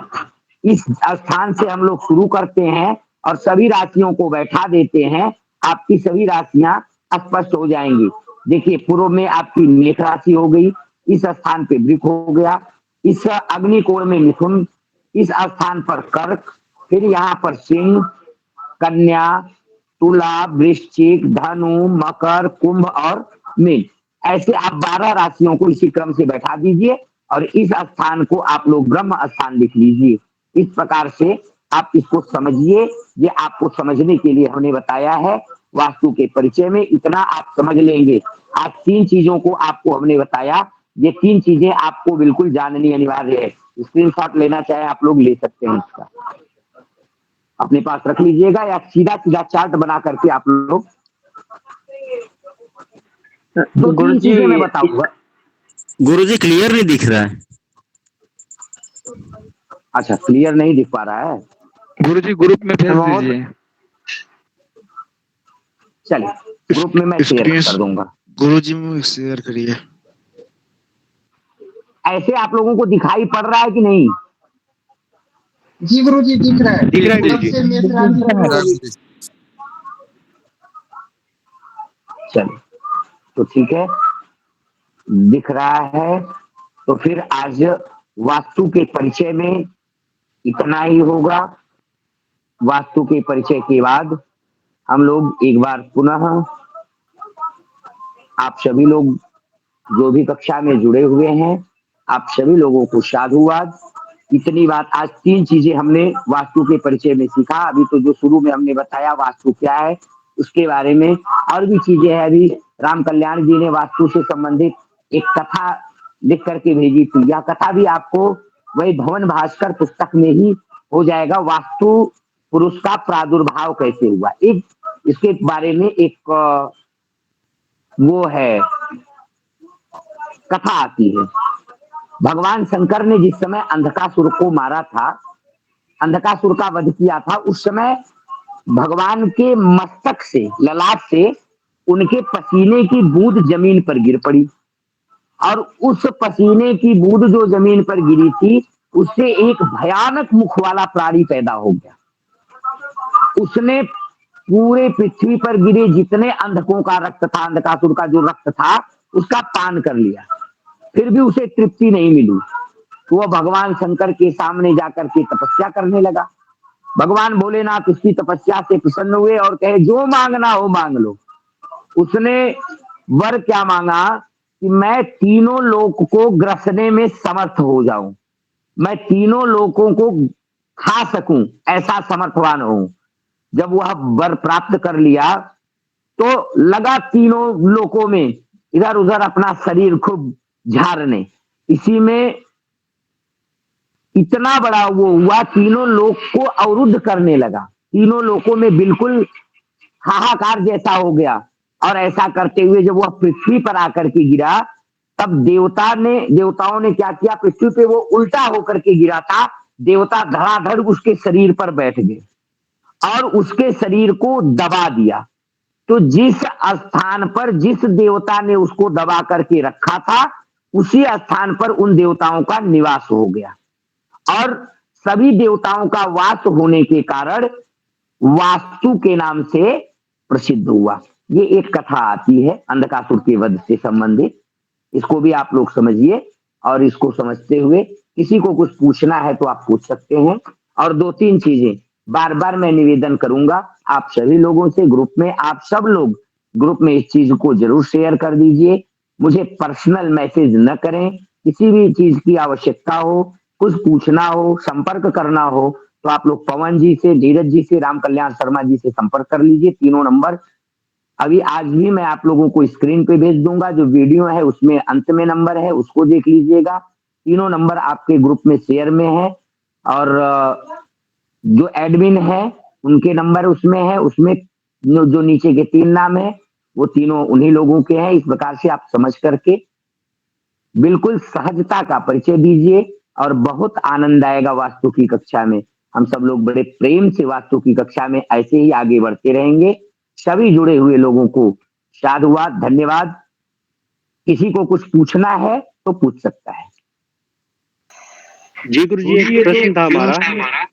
B: इस स्थान से हम लोग शुरू करते हैं और सभी राशियों को बैठा देते हैं। आपकी सभी राशियां स्पष्ट हो जाएंगी। देखिए, पूर्व में आपकी मेष राशि हो गई, इस स्थान पे वृक हो गया, इस अग्निकोण में मिथुन, इस स्थान पर कर्क, फिर यहाँ पर सिंह, कन्या, तुला, वृश्चिक, धनु, मकर, कुंभ और मीन। ऐसे आप 12 राशियों को इसी क्रम से बैठा दीजिए और इस स्थान को आप लोग ब्रह्म स्थान लिख लीजिए। इस प्रकार से आप इसको समझिए। ये आपको समझने के लिए हमने बताया है। वास्तु के परिचय में इतना आप समझ लेंगे। आज 3 चीजों को आपको हमने बताया। ये 3 चीजें आपको बिल्कुल जाननी अनिवार्य है। स्क्रीनशॉट लेना चाहे आप लोग ले सकते हैं, इसका अपने पास रख लीजिएगा या सीधा सीधा चार्ट बना करके आप लोग 2-3 चीजें मैं बताऊंगा।
E: गुरुजी क्लियर नहीं दिख रहा है।
B: अच्छा, क्लियर नहीं दिख पा रहा है।
C: गुरुजी ग्रुप में भेज दीजिए।
B: चलिए, ग्रुप में मैं शेयर कर दूंगा।
C: गुरुजी में शेयर करिए।
B: ऐसे आप लोगों को दिखाई पड़ रहा है कि नहीं?
F: जी गुरुजी दिख रहा है।
G: दिख रहा है जी।
B: चलिए, तो ठीक है, दिख रहा है। तो फिर आज वास्तु के परिचय में इतना ही होगा। वास्तु के परिचय के बाद हम लोग एक बार पुनः आप सभी लोग जो भी कक्षा में जुड़े हुए हैं, आप सभी लोगों को साधुवाद। इतनी बात, आज 3 चीजें हमने वास्तु के परिचय में सीखा। अभी तो जो शुरू में हमने बताया वास्तु क्या है उसके बारे में, और भी चीजें हैं। अभी राम कल्याण जी ने वास्तु से संबंधित एक कथा लिख करके भेजी थी। यह कथा भी आपको वही भवन भास्कर पुस्तक में ही हो जाएगा। वास्तु पुरुष का प्रादुर्भाव कैसे हुआ, एक इसके बारे में एक वो है कथा आती है। भगवान शंकर ने जिस समय अंधकासुर को मारा था, अंधकासुर का वध किया था, उस समय भगवान के मस्तक से, ललाट से उनके पसीने की बूंद जमीन पर गिर पड़ी और उस पसीने की बूंद जो जमीन पर गिरी थी उससे एक भयानक मुख वाला प्राणी पैदा हो गया। उसने पूरे पृथ्वी पर गिरे जितने अंधकों का रक्त था, अंधकासुर का जो रक्त था, उसका पान कर लिया। फिर भी उसे तृप्ति नहीं मिली। तो वह भगवान शंकर के सामने जाकर के तपस्या करने लगा। भगवान भोलेनाथ उसकी तपस्या से प्रसन्न हुए और कहे जो मांगना हो मांग लो। उसने वर क्या मांगा कि मैं तीनों लोक को ग्रसने में समर्थ हो जाऊं, मैं तीनों लोकों को खा सकूं, ऐसा समर्थवान हूं। जब वह वर प्राप्त कर लिया तो लगा तीनों लोकों में इधर उधर अपना शरीर खूब झाड़ने। इसी में इतना बड़ा वो हुआ, तीनों लोक को अवरुद्ध करने लगा। तीनों लोकों में बिल्कुल हाहाकार जैसा हो गया। और ऐसा करते हुए जब वह पृथ्वी पर आकर के गिरा, तब देवताओं ने क्या किया, पृथ्वी पे वो उल्टा होकर के गिरा था। देवता धड़ाधड़ उसके शरीर पर बैठ गए और उसके शरीर को दबा दिया। तो जिस स्थान पर जिस देवता ने उसको दबा करके रखा था, उसी स्थान पर उन देवताओं का निवास हो गया। और सभी देवताओं का वास होने के कारण वास्तु के नाम से प्रसिद्ध हुआ। ये एक कथा आती है अंधकासुर के वध से संबंधित। इसको भी आप लोग समझिए और इसको समझते हुए किसी को कुछ पूछना है तो आप पूछ सकते हैं। और 2-3 चीजें बार बार मैं निवेदन करूंगा आप सभी लोगों से, ग्रुप में आप सब लोग ग्रुप में इस चीज को जरूर शेयर कर दीजिए। मुझे पर्सनल मैसेज न करें। किसी भी चीज की आवश्यकता हो, कुछ पूछना हो, संपर्क करना हो तो आप लोग पवन जी से, धीरज जी से, राम कल्याण शर्मा जी से संपर्क कर लीजिए। तीनों नंबर अभी आज भी मैं आप लोगों को स्क्रीन पे भेज दूंगा। जो वीडियो है उसमें अंत में नंबर है, उसको देख लीजिएगा। तीनों नंबर आपके ग्रुप में शेयर में है और जो एडमिन है उनके नंबर उसमें है। उसमें जो नीचे के 3 नाम है वो तीनों उन्हीं लोगों के हैं। इस प्रकार से आप समझ करके बिल्कुल सहजता का परिचय दीजिए और बहुत आनंद आएगा वास्तु की कक्षा में। हम सब लोग बड़े प्रेम से वास्तु की कक्षा में ऐसे ही आगे बढ़ते रहेंगे। सभी जुड़े हुए लोगों को साधुवाद, धन्यवाद। किसी को कुछ पूछना है तो पूछ सकता है।
G: जी गुरुजी, एक प्रश्न था हमारा।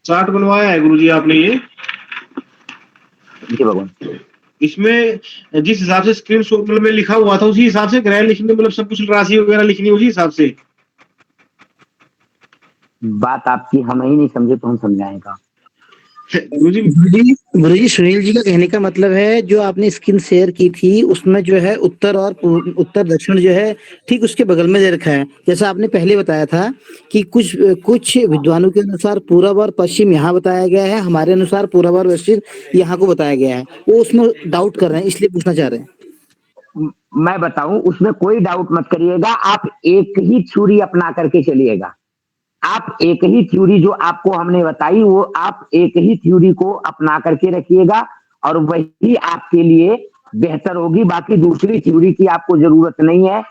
F: चार्ट बनवाया है गुरुजी आपने ये,
B: जी भगवान।
F: इसमें जिस हिसाब से स्क्रीन शॉट में लिखा हुआ था उसी हिसाब से ग्रह लिखने, मतलब सब कुछ राशि वगैरह लिखनी उसी हिसाब से।
B: बात आपकी हम ही नहीं समझे तो हम समझाएगा।
F: गुरुजी
I: गुरुजी सुनील जी का कहने का मतलब है जो आपने स्क्रीन शेयर की थी उसमें जो है उत्तर और उत्तर दक्षिण जो है ठीक उसके बगल में दे रखा है। जैसा आपने पहले बताया था कि कुछ विद्वानों के अनुसार पूरब और पश्चिम यहाँ बताया गया है, हमारे अनुसार पूरब और पश्चिम यहाँ को बताया गया है। वो उसमें डाउट कर रहे हैं, इसलिए पूछना चाह रहे हैं।
B: मैं बताऊं, उसमें कोई डाउट मत करिएगा। आप एक ही थ्योरी अपना करके चलिएगा। आप एक ही थ्योरी जो आपको हमने बताई वो आप एक ही थ्योरी को अपना करके रखिएगा और वही आपके लिए बेहतर होगी। बाकी दूसरी थ्योरी की आपको जरूरत नहीं है।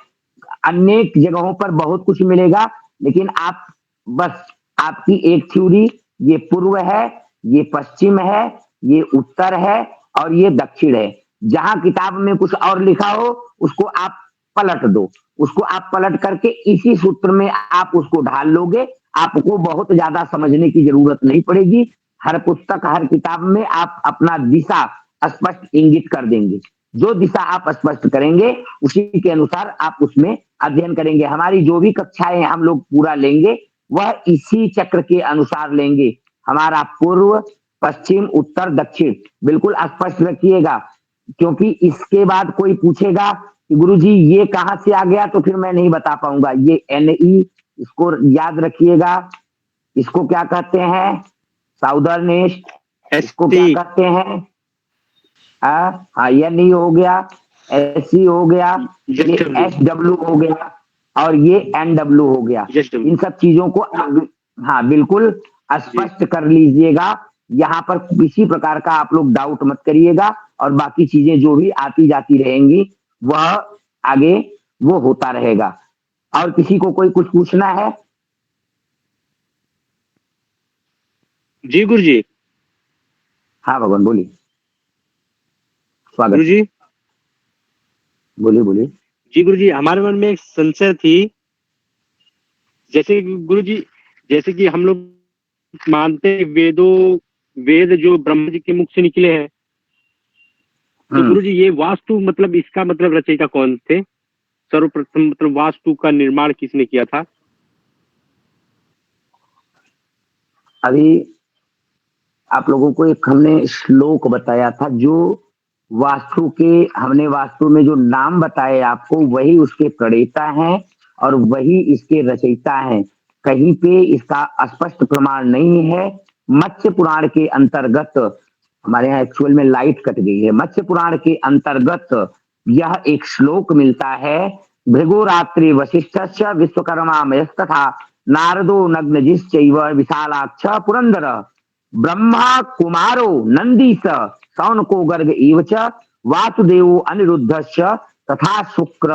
B: अनेक जगहों पर बहुत कुछ मिलेगा, लेकिन आप बस आपकी एक थ्योरी, ये पूर्व है, ये पश्चिम है, ये उत्तर है और ये दक्षिण है। जहां किताब में कुछ और लिखा हो उसको आप पलट दो, उसको आप पलट करके इसी सूत्र में आप उसको ढाल लोगे। आपको बहुत ज्यादा समझने की जरूरत नहीं पड़ेगी। हर पुस्तक, हर किताब में आप अपना दिशा स्पष्ट इंगित कर देंगे। जो दिशा आप स्पष्ट करेंगे उसी के अनुसार आप उसमें अध्ययन करेंगे। हमारी जो भी कक्षाएं हम लोग पूरा लेंगे वह इसी चक्र के अनुसार लेंगे। हमारा पूर्व, पश्चिम, उत्तर, दक्षिण बिल्कुल स्पष्ट रखिएगा, क्योंकि इसके बाद कोई पूछेगा कि गुरुजी ये कहां से आ गया, तो फिर मैं नहीं बता पाऊंगा। ये NE, इसको याद रखिएगा। इसको क्या कहते हैं? Southern east. इसको क्या कहते हैं? हाँ, NE हो गया, SC हो गया, ये SW हो गया और ये NW हो गया। इन सब चीजों को हाँ बिल्कुल स्पष्ट कर लीजिएगा। यहाँ पर किसी प्रकार का आप लोग डाउट मत करिएगा और बाकी चीजें जो भी आती जाती रहेंगी वह आगे वो होता रहेगा। और किसी को कोई कुछ पूछना है?
G: जी गुरुजी।
B: हाँ भगवान बोलिए, स्वागत।
G: गुरुजी
B: बोलिए।
G: जी गुरुजी, हमारे मन में एक संशय थी। जैसे गुरुजी, जैसे कि हम लोग मानते हैं वेद जो ब्रह्मा जी के मुख से निकले हैं, तो गुरुजी ये वास्तु मतलब इसका मतलब रचयिता कौन थे? सर्वप्रथम मतलब वास्तु का निर्माण किसने किया था?
B: अभी आप लोगों को एक हमने श्लोक बताया था, जो हमने वास्तु में जो नाम बताए आपको वही उसके प्रणेता हैं और वही इसके रचयिता हैं। कहीं पे इसका स्पष्ट प्रमाण नहीं है। मत्स्य पुराण के अंतर्गत, हमारे यहाँ एक्चुअल में लाइट कट गई है, मत्स्य पुराण के अंतर्गत यह एक श्लोक मिलता है। भृगुरात्रि वशिष्ठस्य विश्वकर्मा मयस्तथा नारदो नग्नजिश्चैव विशालाक्ष पुरंदर ब्रह्मा कुमारो नंदीस सौनको गर्ग एव च वासुदेवो अनिरुद्धस्य तथा शुक्र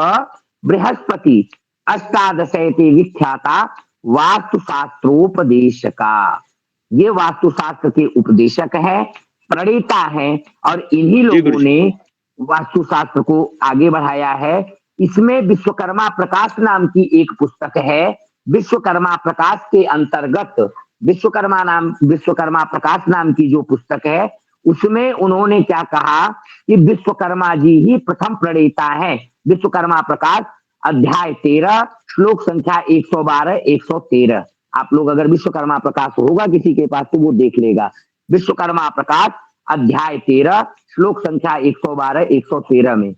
B: बृहस्पति अष्टादशैते विख्याता वास्तुशास्त्रोपदेशका। ये वास्तुशास्त्र के उपदेशक है, प्रणेता है और इन्हीं लोगों ने वास्तुशास्त्र को आगे बढ़ाया है। इसमें विश्वकर्मा प्रकाश नाम की एक पुस्तक है। विश्वकर्मा प्रकाश के अंतर्गत विश्वकर्मा प्रकाश नाम की जो पुस्तक है उसमें उन्होंने क्या कहा कि विश्वकर्मा जी ही प्रथम प्रणेता है। विश्वकर्मा प्रकाश अध्याय 13 श्लोक संख्या 112-113। आप लोग अगर विश्वकर्मा प्रकाश होगा किसी के पास तो वो देख लेगा। विश्वकर्मा प्रकाश अध्याय 13 श्लोक संख्या 112-113 में।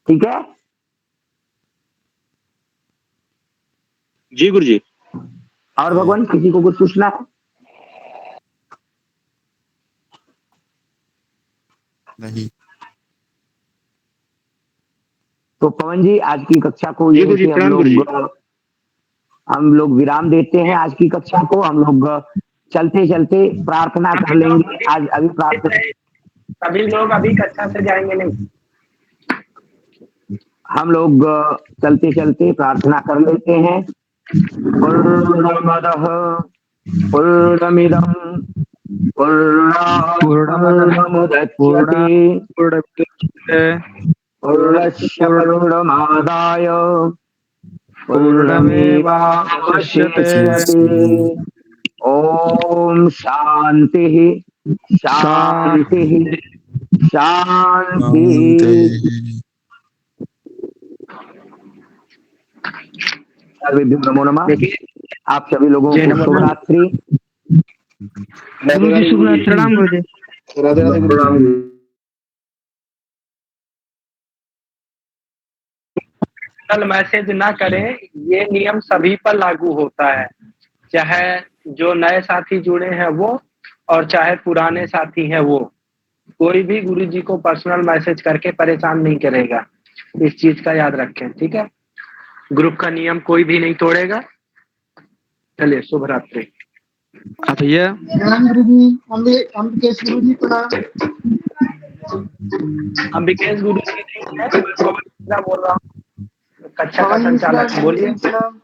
B: ठीक है
G: जी गुरुजी।
B: और भगवान किसी को कुछ पूछना है?
C: नहीं।
B: तो पवन जी आज की कक्षा को हम लोग विराम देते हैं। आज की कक्षा को हम लोग चलते चलते प्रार्थना कर लेंगे। आज अभी प्रार्थना,
A: सभी लोग अभी कक्षा से जाएंगे नहीं,
B: हम लोग चलते चलते प्रार्थना कर लेते हैं। पूर्णमदः पूर्णमिदं पूर्णात् पूर्णमुदच्यते पूर्णस्य पूर्णमादाय पूर्णमेवावशिष्यते। ओम शांति शांति शांति। सर्वेभ्यो नमो नमः।
A: देखिए
B: आप सभी लोगों
A: जय
B: को
A: नमो
B: शुभ
A: नमः।
B: रात्रि।
F: राधे राधे गुरुजी।
J: प्रणाम गुरुजी।
F: राधे राधे गुरुजी।
A: कल मैसेज ना करें, ये नियम सभी पर लागू होता है, चाहे जो नए साथी जुड़े हैं वो और चाहे पुराने साथी हैं वो। कोई भी गुरुजी को पर्सनल मैसेज करके परेशान नहीं करेगा, इस चीज का याद रखें, ठीक है। ग्रुप का नियम कोई भी नहीं तोड़ेगा। चलिए, शुभ रात्रि।
C: भैया
A: अंबिकेश गुरुजी नहीं है, मैं पवन बोल रहा हूँ, कक्षा का संचालक। बोलिए। प्रणाम।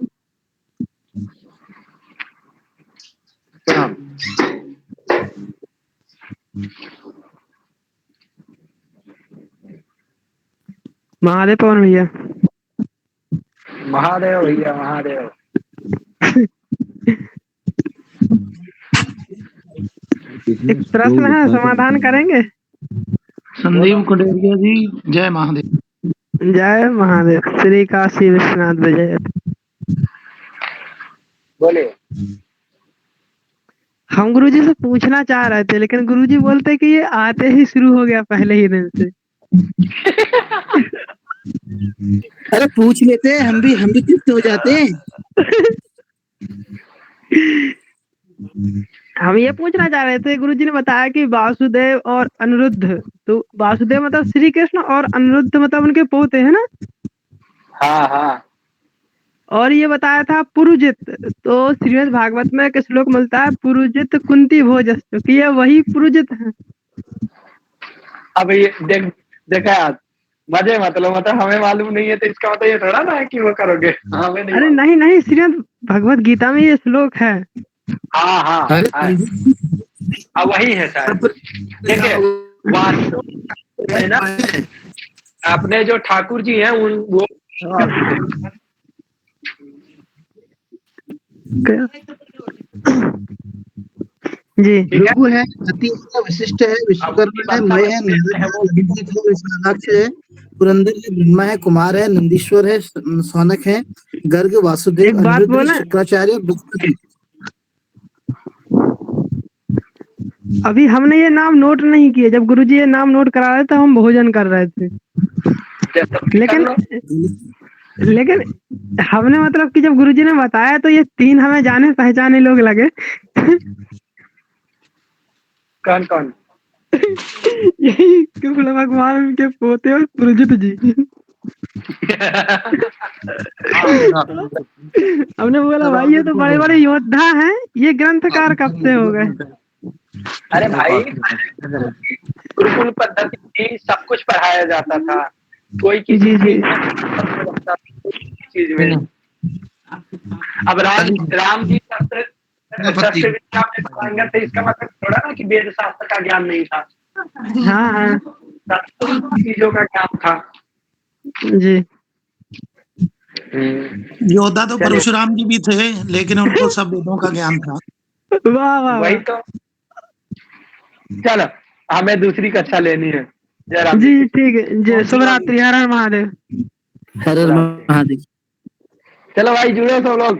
J: महादेव पवन भैया।
A: महादेव भैया, महादेव।
J: एक प्रश्न है, समाधान करेंगे?
A: संदीप
F: कुटेरिया जी, जय महादेव।
J: जय महादेव। श्री काशी विश्वनाथ विजय।
A: बोलिए।
J: हम गुरुजी से पूछना चाह रहे थे, लेकिन गुरुजी बोलते कि ये आते ही शुरू हो गया पहले ही दिन से।
I: अरे पूछ लेते हैं, हम भी तृप्त हो जाते हैं।
J: हम ये पूछना चाह रहे थे, गुरुजी ने बताया कि वासुदेव और अनिरुद्ध, तो वासुदेव मतलब श्री कृष्ण और अनिरुद्ध मतलब उनके पोते है ना।
A: हाँ हाँ।
J: और ये बताया था पुरुजित, तो श्रीमद् भागवत में एक श्लोक मिलता है, पुरुजित कुंती भोजस्तु, कि ये वही पुरुजित है।
A: अब ये देखा यार, मजे मतलब हमें मालूम नहीं है, तो इसका मतलब ये थोड़ा ना है कि वो करोगे। हमें नहीं
J: अरे
A: मालूम।
J: नहीं नहीं, श्रीमद् भगवत गीता में ये श्लोक है।
A: हाँ हाँ
I: अरे
A: हाँ। अब वही है शायद। देखिए, वास्तु है ना, अपने जो ठाकुर जी हैं वो
J: जी।
I: भृगु है, अति है, वशिष्ठ है, विश्वकर्मा है, मय है, नारद है, अभिजीत है, विशालाक्ष है, पुरंदर है, ब्रह्मा है, कुमार है, नंदीश्वर है, सौनक है, गर्ग, वासुदेव,
J: एक बात
I: अनिरुद्ध,
J: बोले,
I: शुक्राचार्य और बृहस्पति।
J: अभी हमने ये नाम नोट नहीं किए, जब गुरुजी ये नाम नोट करा रहे थे हम भोजन कर रहे थे, लेकिन लेकिन हमने मतलब कि जब गुरुजी ने बताया तो ये तीन हमें जाने पहचाने लोग लगे।
A: कौन कौन?
J: यही कृष्ण भगवान के पोते और पुरजित जी। हमने बोला भाई ये तो बड़े बड़े योद्धा हैं, ये ग्रंथकार कब से हो गए?
A: अरे भाई, गुरुकुल पद्धति थी, सब कुछ पढ़ाया जाता था, कोई किसी
J: जी जी।
A: चीज में। अब राम जी शस्त्र विद्या में पारंगत थे, इसका मतलब थोड़ा ना कि वेद शास्त्र का ज्ञान नहीं था।
J: हाँ हाँ
A: चीजों का ज्ञान था।
J: जी।
K: योद्धा तो परशुराम जी भी थे, लेकिन उनको सब वेदों का ज्ञान था।
J: वाह वाह
A: वही तो। चलो, हमें दूसरी कक्षा लेनी है। जय राम
J: जी ठीक है। जय शुभ रात्रि। हर हर महादेव।
I: हर हर महादेव।
A: चलो भाई, जुड़ो सब लोग।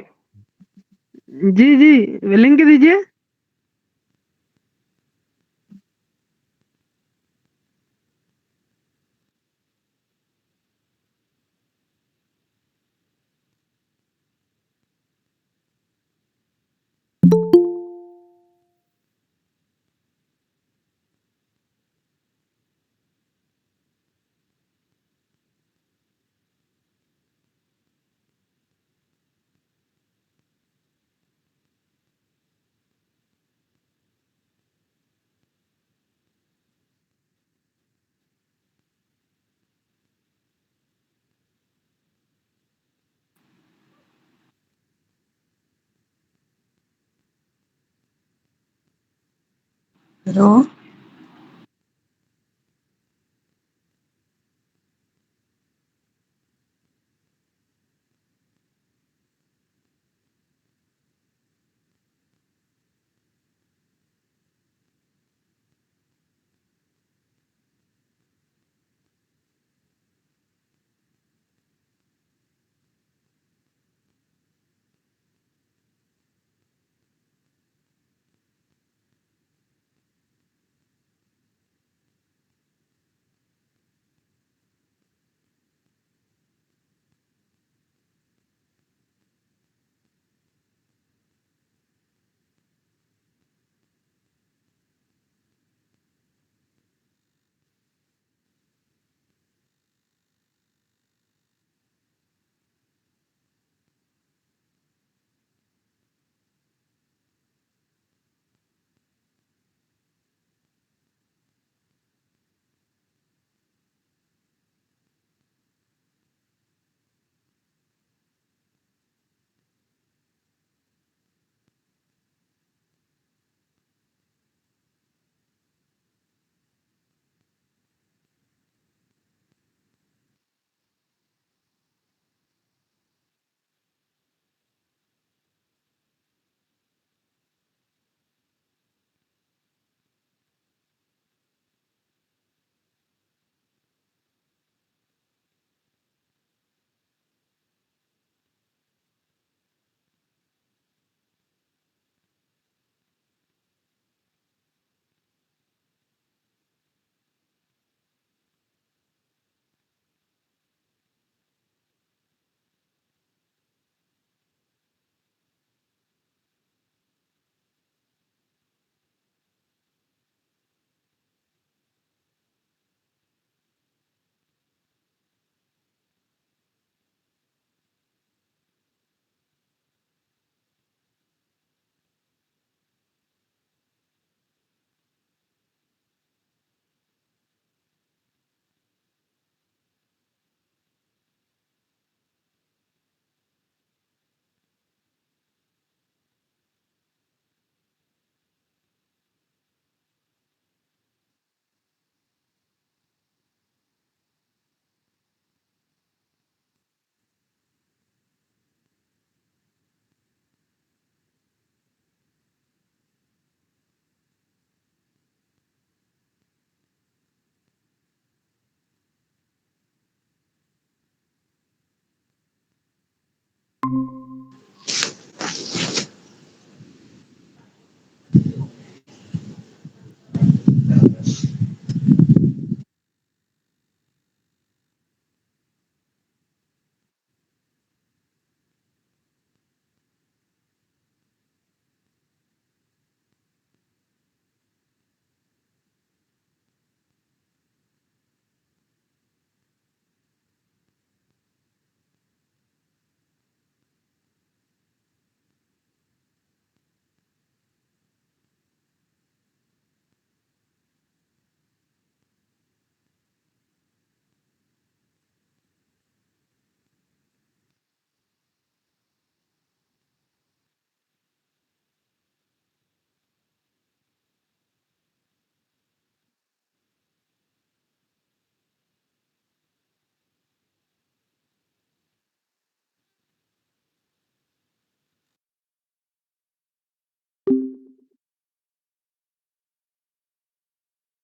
J: जी जी, लिंक दीजिए।
L: हेलो।